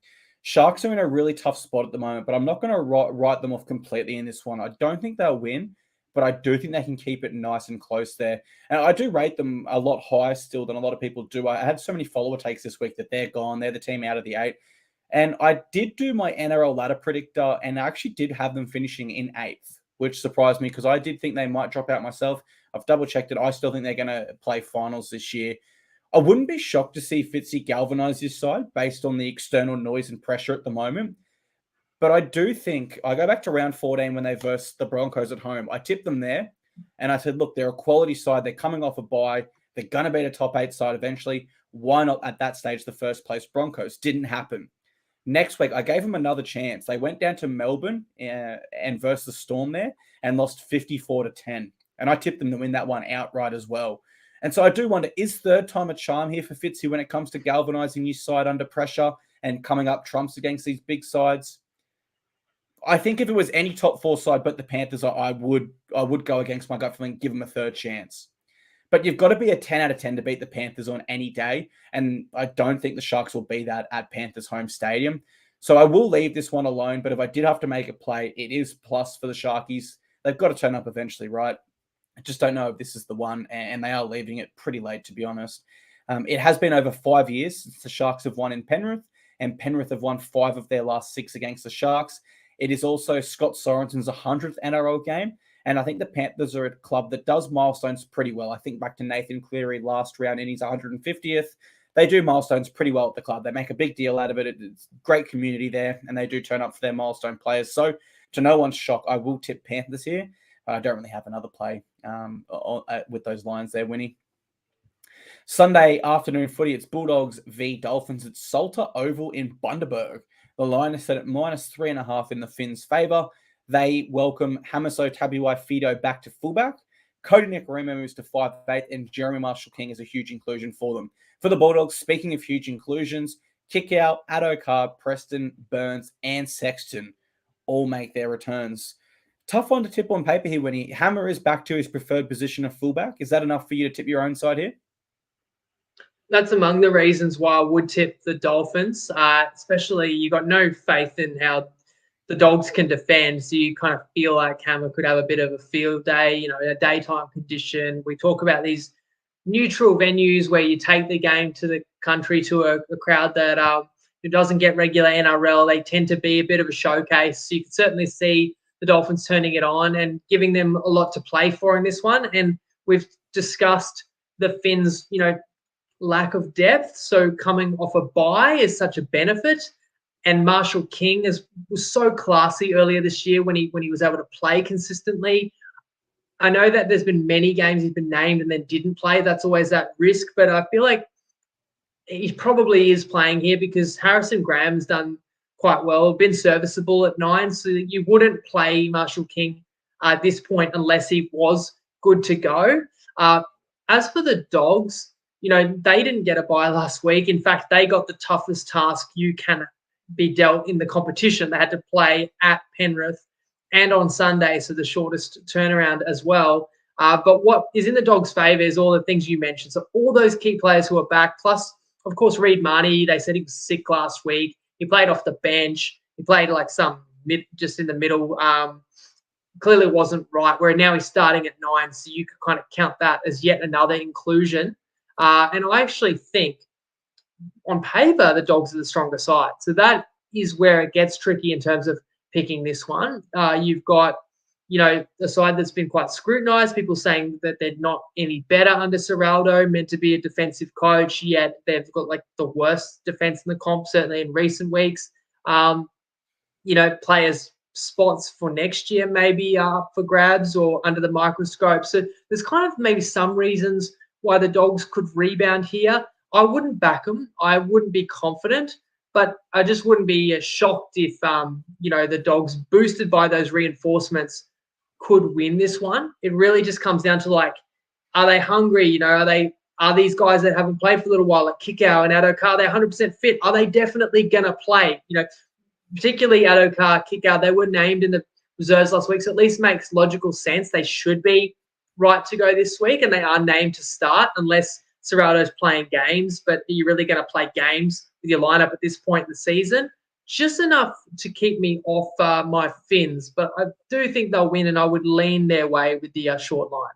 Sharks are in a really tough spot at the moment, but I'm not going to write them off completely in this one. I don't think they'll win, but I do think they can keep it nice and close there. And I do rate them a lot higher still than a lot of people do. I had so many follower takes this week that they're gone. They're the team out of the 8. And I did do my NRL ladder predictor, and I actually did have them finishing in 8th, which surprised me because I did think they might drop out myself. I've double-checked it. I still think they're going to play finals this year. I wouldn't be shocked to see Fitzy galvanise this side based on the external noise and pressure at the moment. But I do think, I go back to round 14 when they versed the Broncos at home. I tipped them there, and I said, look, they're a quality side. They're coming off a bye. They're going to beat a top 8 side eventually. Why not at that stage the first place Broncos? Didn't happen. Next week, I gave them another chance. They went down to Melbourne and versed the Storm there and lost 54-10. And I tipped them to win that one outright as well. And so I do wonder, is third time a charm here for Fitzy when it comes to galvanising his side under pressure and coming up trumps against these big sides? I think if it was any top 4 side but the Panthers, I would go against my gut feeling and give them a third chance. But you've got to be a 10 out of 10 to beat the Panthers on any day. And I don't think the Sharks will be that at Panthers home stadium. So I will leave this one alone. But if I did have to make a play, it is plus for the Sharkies. They've got to turn up eventually, right? I just don't know if this is the one. And they are leaving it pretty late, to be honest. It has been over 5 years since the Sharks have won in Penrith. And Penrith have won 5 of their last 6 against the Sharks. It is also Scott Sorensen's 100th NRL game. And I think the Panthers are a club that does milestones pretty well. I think back to Nathan Cleary last round in his 150th. They do milestones pretty well at the club. They make a big deal out of it. It's great community there, and they do turn up for their milestone players. So to no one's shock, I will tip Panthers here. I don't really have another play with those lines there, Winnie. Sunday afternoon footy, it's Bulldogs v Dolphins at Salter Oval in Bundaberg. The line is set at -3.5 in the Finns' favour. They welcome Hamiso Tabuai-Fidow back to fullback. Cody Nicarima moves to 5'8", and Jeremy Marshall-King is a huge inclusion for them. For the Bulldogs, speaking of huge inclusions, Kickout, Addo-Carr, Preston, Burns, and Sexton all make their returns. Tough one to tip on paper here, Winnie. Hammer is back to his preferred position of fullback. Is that enough for you to tip your own side here? That's among the reasons why I would tip the Dolphins, especially you got no faith in how the Dogs can defend. So you kind of feel like Hammer could have a bit of a field day, a daytime condition. We talk about these neutral venues where you take the game to the country to a crowd that who doesn't get regular NRL. They tend to be a bit of a showcase. So you can certainly see the Dolphins turning it on and giving them a lot to play for in this one. And we've discussed the Finns, lack of depth. So coming off a bye is such a benefit. And Marshall King was so classy earlier this year when he was able to play consistently. I know that there's been many games he's been named and then didn't play. That's always that risk. But I feel like he probably is playing here because Harrison Graham's done quite well, been serviceable at 9. So you wouldn't play Marshall King at this point unless he was good to go. As for the Dogs, they didn't get a bye last week. In fact, they got the toughest task you can be dealt in the competition. They had to play at Penrith and on Sunday, so the shortest turnaround as well. But what is in the Dogs' favour is all the things you mentioned. So all those key players who are back, plus, of course, Reid Marnie. They said he was sick last week. He played off the bench. He played like just in the middle. Clearly wasn't right, where now he's starting at 9, so you could kind of count that as yet another inclusion. And I actually think on paper, the Dogs are the stronger side. So that is where it gets tricky in terms of picking this one. You've got, a side that's been quite scrutinised, people saying that they're not any better under Serraldo, meant to be a defensive coach, yet they've got like the worst defence in the comp, certainly in recent weeks. Players' spots for next year maybe are up for grabs or under the microscope. So there's kind of maybe some reasons why the Dogs could rebound here. I wouldn't back them. I wouldn't be confident, but I just wouldn't be shocked if, the Dogs, boosted by those reinforcements, could win this one. It really just comes down to, are they hungry? Are these guys that haven't played for a little while, like Kickout and Addo-Carr, they're 100% fit? Are they definitely going to play? Particularly Addo-Carr, Kickout, they were named in the reserves last week, so at least makes logical sense. They should be right to go this week, and they are named to start unless Serraldo's playing games. But are you really going to play games with your lineup at this point in the season? Just enough to keep me off my Finns. But I do think they'll win, and I would lean their way with the short line.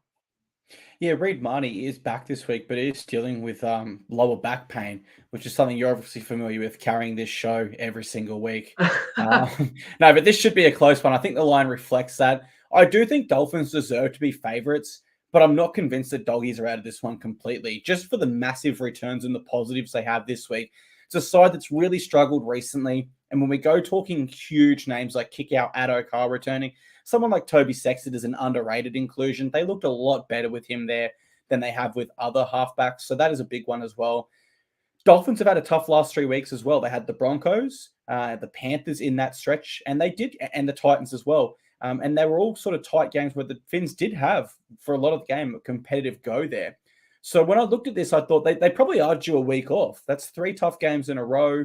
Yeah, Reid Marnie is back this week, but is dealing with lower back pain, which is something you're obviously familiar with, carrying this show every single week. No, but this should be a close one. I think the line reflects that. I do think Dolphins deserve to be favourites, but I'm not convinced that Doggies are out of this one completely, just for the massive returns and the positives they have this week. It's a side that's really struggled recently, and when we go talking huge names like Kickout, Addo-Carr returning, someone like Toby Sexton is an underrated inclusion. They looked a lot better with him there than they have with other halfbacks, so that is a big one as well. Dolphins have had a tough last 3 weeks as well. They had the Broncos, the Panthers in that stretch, and the Titans as well. And they were all sort of tight games where the Finns did have, for a lot of the game, a competitive go there. So when I looked at this, I thought they probably are due a week off. That's 3 tough games in a row.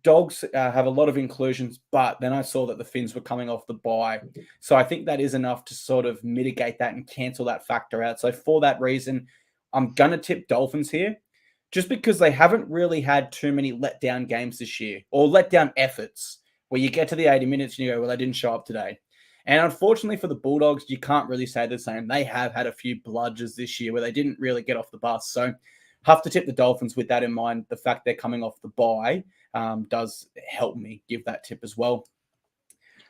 Dogs have a lot of inclusions, but then I saw that the Finns were coming off the bye. So I think that is enough to sort of mitigate that and cancel that factor out. So for that reason, I'm going to tip Dolphins here, just because they haven't really had too many letdown games this year, or letdown efforts, where you get to the 80 minutes and you go, well, they didn't show up today. And unfortunately for the Bulldogs, you can't really say the same. They have had a few bludgers this year where they didn't really get off the bus. So have to tip the Dolphins with that in mind. The fact they're coming off the bye does help me give that tip as well.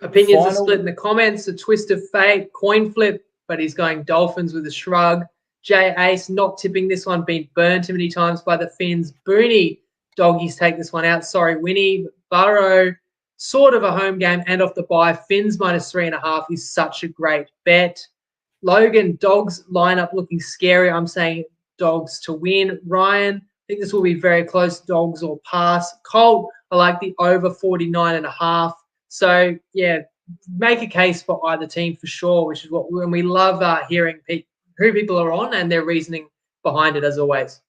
Opinions are split in the comments. A twist of fate, coin flip, but he's going Dolphins with a shrug. Jay Ace not tipping this one, been burned too many times by the Finns. Booney, Doggies take this one out. Sorry, Winnie. Burrow, sort of a home game and off the bye. Finns -3.5 is such a great bet. Logan, Dogs lineup looking scary. I'm saying Dogs to win. Ryan, I think this will be very close. Dogs or pass. Colt, I like the over 49.5. So, yeah, make a case for either team for sure, which is what when we love hearing who people are on and their reasoning behind it, as always.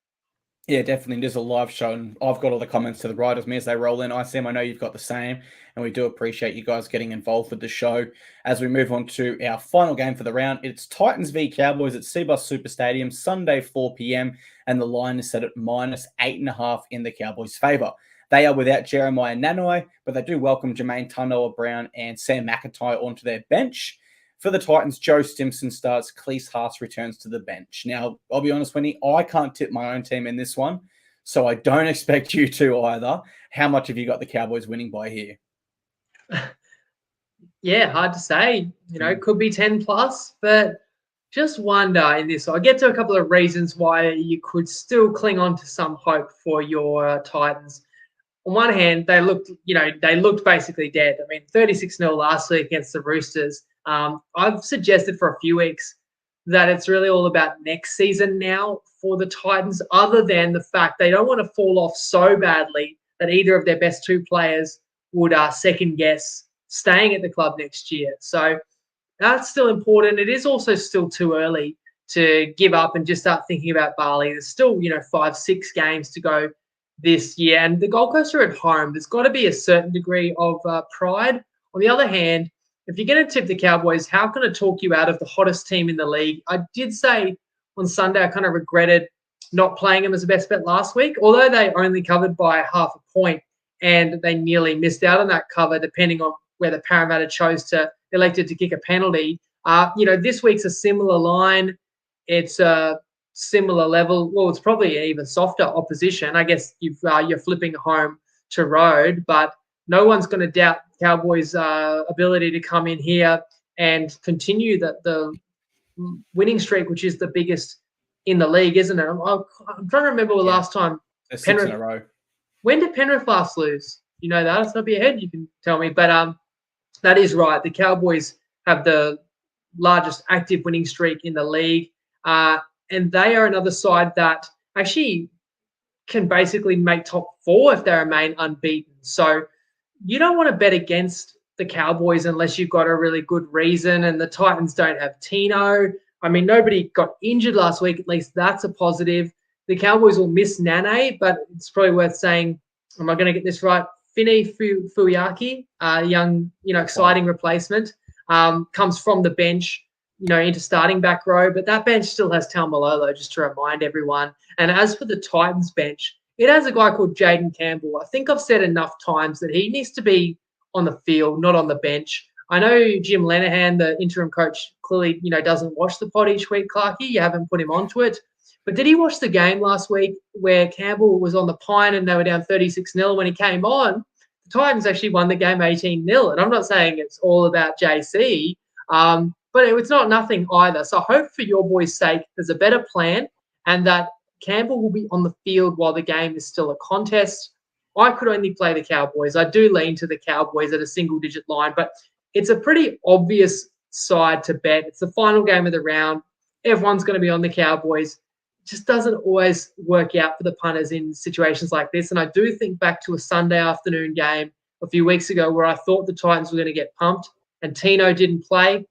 Yeah, definitely. There's a live show, and I've got all the comments to the right of me as they roll in. ICM, I know you've got the same, and we do appreciate you guys getting involved with the show. As we move on to our final game for the round, it's Titans v Cowboys at Cbus Super Stadium, Sunday 4 p.m., and the line is set at -8.5 in the Cowboys' favour. They are without Jeremiah Nanai, but they do welcome Jermaine Tanoa Brown and Sam McIntyre onto their bench. For the Titans, Joe Stimson starts, Cleese Haas returns to the bench. Now, I'll be honest, Winnie, I can't tip my own team in this one, so I don't expect you to either. How much have you got the Cowboys winning by here? Yeah, hard to say. Could be 10 plus, but just wonder in this. I'll get to a couple of reasons why you could still cling on to some hope for your Titans. On one hand, they looked basically dead. I mean, 36-0 last week against the Roosters. I've suggested for a few weeks that it's really all about next season now for the Titans, other than the fact they don't want to fall off so badly that either of their best two players would second guess staying at the club next year. So that's still important. It is also still too early to give up and just start thinking about Bali. There's still, 5-6 games to go this year, and the Gold Coast are at home. There's got to be a certain degree of pride. On the other hand, if you're going to tip the Cowboys, how can I talk you out of the hottest team in the league? I did say on Sunday I kind of regretted not playing them as a best bet last week, although they only covered by half a point and they nearly missed out on that cover depending on whether Parramatta elected to kick a penalty. This week's a similar line. It's a similar level. Well, it's probably an even softer opposition. I guess you're flipping home to road, but no one's going to doubt Cowboys' ability to come in here and continue the winning streak, which is the biggest in the league, isn't it? I'm trying to remember the last time. 6 in a row. When did Penrith last lose? You know that? It's not your head. You can tell me. But that is right. The Cowboys have the largest active winning streak in the league. And they are another side that actually can basically make top 4 if they remain unbeaten. So you don't want to bet against the Cowboys unless you've got a really good reason. And the Titans don't have Tino. I mean, nobody got injured last week. At least that's a positive. The Cowboys will miss Nane, but it's probably worth saying, am I going to get this right? Fini Fuyaki, young, exciting replacement, comes from the bench, into starting back row. But that bench still has Taumalolo, just to remind everyone. And as for the Titans bench, it has a guy called Jaden Campbell. I think I've said enough times that he needs to be on the field, not on the bench. I know Jim Lenihan, the interim coach, clearly, doesn't watch the pod each week, Clarkey. You haven't put him onto it. But did he watch the game last week where Campbell was on the pine and they were down 36-0 when he came on? The Titans actually won the game 18-0. And I'm not saying it's all about JC, but it's not nothing either. So I hope for your boys' sake there's a better plan and that Campbell will be on the field while the game is still a contest. I could only play the Cowboys. I do lean to the Cowboys at a single-digit line, but it's a pretty obvious side to bet. It's the final game of the round. Everyone's going to be on the Cowboys. Just doesn't always work out for the punters in situations like this. And I do think back to a Sunday afternoon game a few weeks ago where I thought the Titans were going to get pumped and Tino didn't play.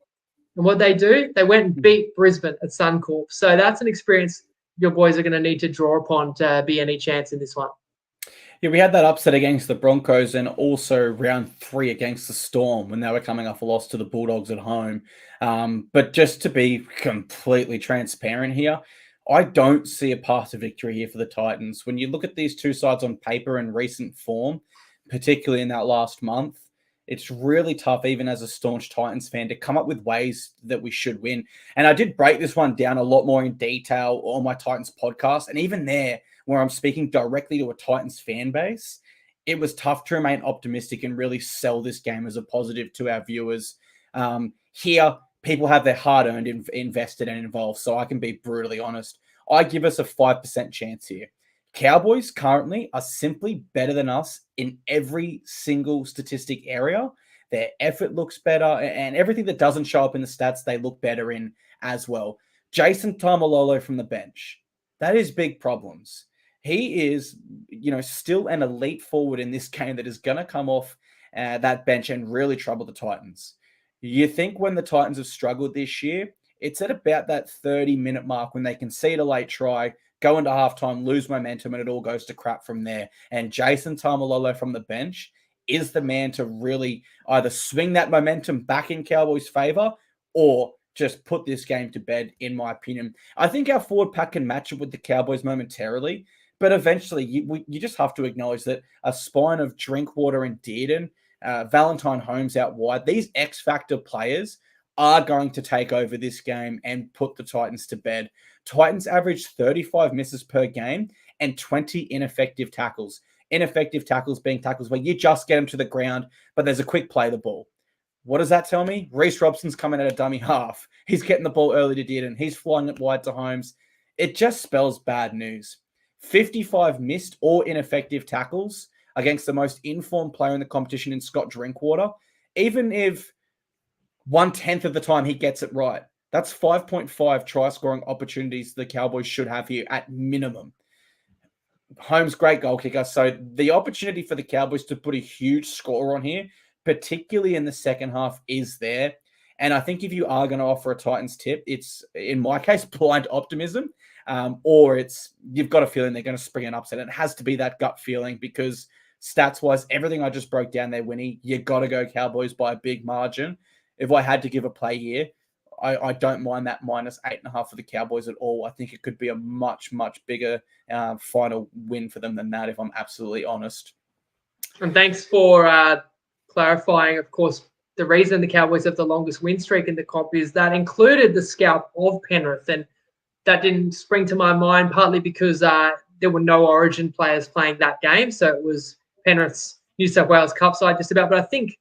And what they do, they went and beat Brisbane at Suncorp. So that's an experience your boys are going to need to draw upon to be any chance in this one. Yeah, we had that upset against the Broncos and also round 3 against the Storm when they were coming off a loss to the Bulldogs at home. But just to be completely transparent here, I don't see a path to victory here for the Titans. When you look at these two sides on paper and recent form, particularly in that last month, it's really tough, even as a staunch Titans fan, to come up with ways that we should win. And I did break this one down a lot more in detail on my Titans podcast. And even there, where I'm speaking directly to a Titans fan base, it was tough to remain optimistic and really sell this game as a positive to our viewers. Here, people have their hard-earned invested and involved, so I can be brutally honest. I give us a 5% chance here. Cowboys currently are simply better than us in every single statistic area. Their effort looks better, and everything that doesn't show up in the stats, they look better in as well. Jason Taumalolo from the bench. That is big problems. He is, still an elite forward in this game that is going to come off that bench and really trouble the Titans. You think when the Titans have struggled this year, it's at about that 30-minute mark when they concede a late try, go into halftime, lose momentum, and it all goes to crap from there. And Jason Tamalolo from the bench is the man to really either swing that momentum back in Cowboys' favor or just put this game to bed, in my opinion. I think our forward pack can match it with the Cowboys momentarily, but eventually you just have to acknowledge that a spine of Drinkwater and Dearden, Valentine Holmes out wide, these X-factor players are going to take over this game and put the Titans to bed. Titans average 35 misses per game and 20 ineffective tackles. Ineffective tackles being tackles where you just get them to the ground, but there's a quick play the ball. What does that tell me? Reece Robson's coming at a dummy half. He's getting the ball early to Dearden. He's flying it wide to Holmes. It just spells bad news. 55 missed or ineffective tackles against the most informed player in the competition in Scott Drinkwater. Even if 1/10 of the time he gets it right, that's 5.5 try-scoring opportunities the Cowboys should have here at minimum. Holmes, great goal kicker. So the opportunity for the Cowboys to put a huge score on here, particularly in the second half, is there. And I think if you are going to offer a Titans tip, it's, in my case, blind optimism, or it's you've got a feeling they're going to spring an upset. It has to be that gut feeling because stats-wise, everything I just broke down there, Winnie, you got to go Cowboys by a big margin. If I had to give a play here, I don't mind that minus 8.5 for the Cowboys at all. I think it could be a much, much bigger final win for them than that, if I'm absolutely honest. And thanks for clarifying, of course, the reason the Cowboys have the longest win streak in the comp is that included the scalp of Penrith. And that didn't spring to my mind, partly because there were no Origin players playing that game. So it was Penrith's New South Wales Cup side just about. But I think,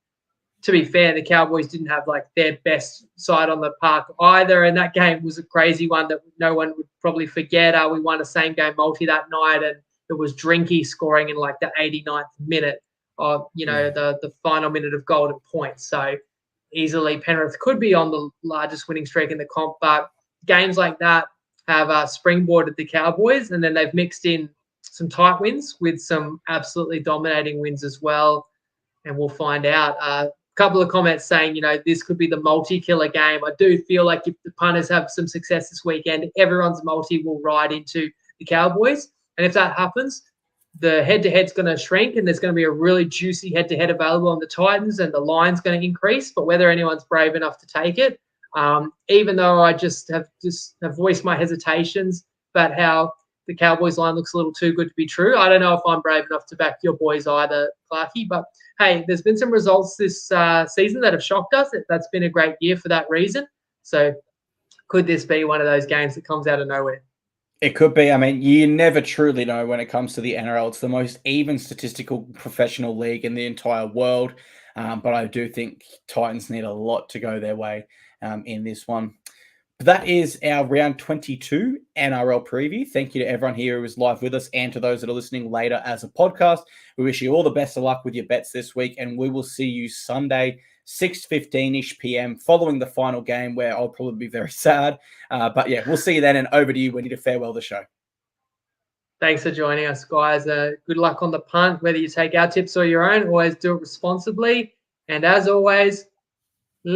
to be fair, the Cowboys didn't have like their best side on the park either. And that game was a crazy one that no one would probably forget. We won a same game multi that night, and it was Drinky scoring in like the 89th minute of, the final minute of golden points. So easily Penrith could be on the largest winning streak in the comp. But games like that have springboarded the Cowboys, and then they've mixed in some tight wins with some absolutely dominating wins as well. And we'll find out. Couple of comments saying, this could be the multi-killer game. I do feel like if the punters have some success this weekend, everyone's multi will ride into the Cowboys. And if that happens, the head-to-head's going to shrink and there's going to be a really juicy head-to-head available on the Titans and the line's going to increase. But whether anyone's brave enough to take it, even though I have voiced my hesitations about how the Cowboys line looks a little too good to be true. I don't know if I'm brave enough to back your boys either, Clarkey. But, hey, there's been some results this season that have shocked us. That's been a great year for that reason. So could this be one of those games that comes out of nowhere? It could be. I mean, you never truly know when it comes to the NRL. It's the most even statistical professional league in the entire world. But I do think Titans need a lot to go their way in this one. That is our round 22 NRL preview. Thank you to everyone here who is live with us and to those that are listening later as a podcast. We wish you all the best of luck with your bets this week, and we will see you Sunday, 6:15-ish p.m. following the final game, where I'll probably be very sad. But yeah, we'll see you then, and over to you, Winnie, to farewell the show. Thanks for joining us, guys. Good luck on the punt, whether you take our tips or your own. Always do it responsibly. And as always,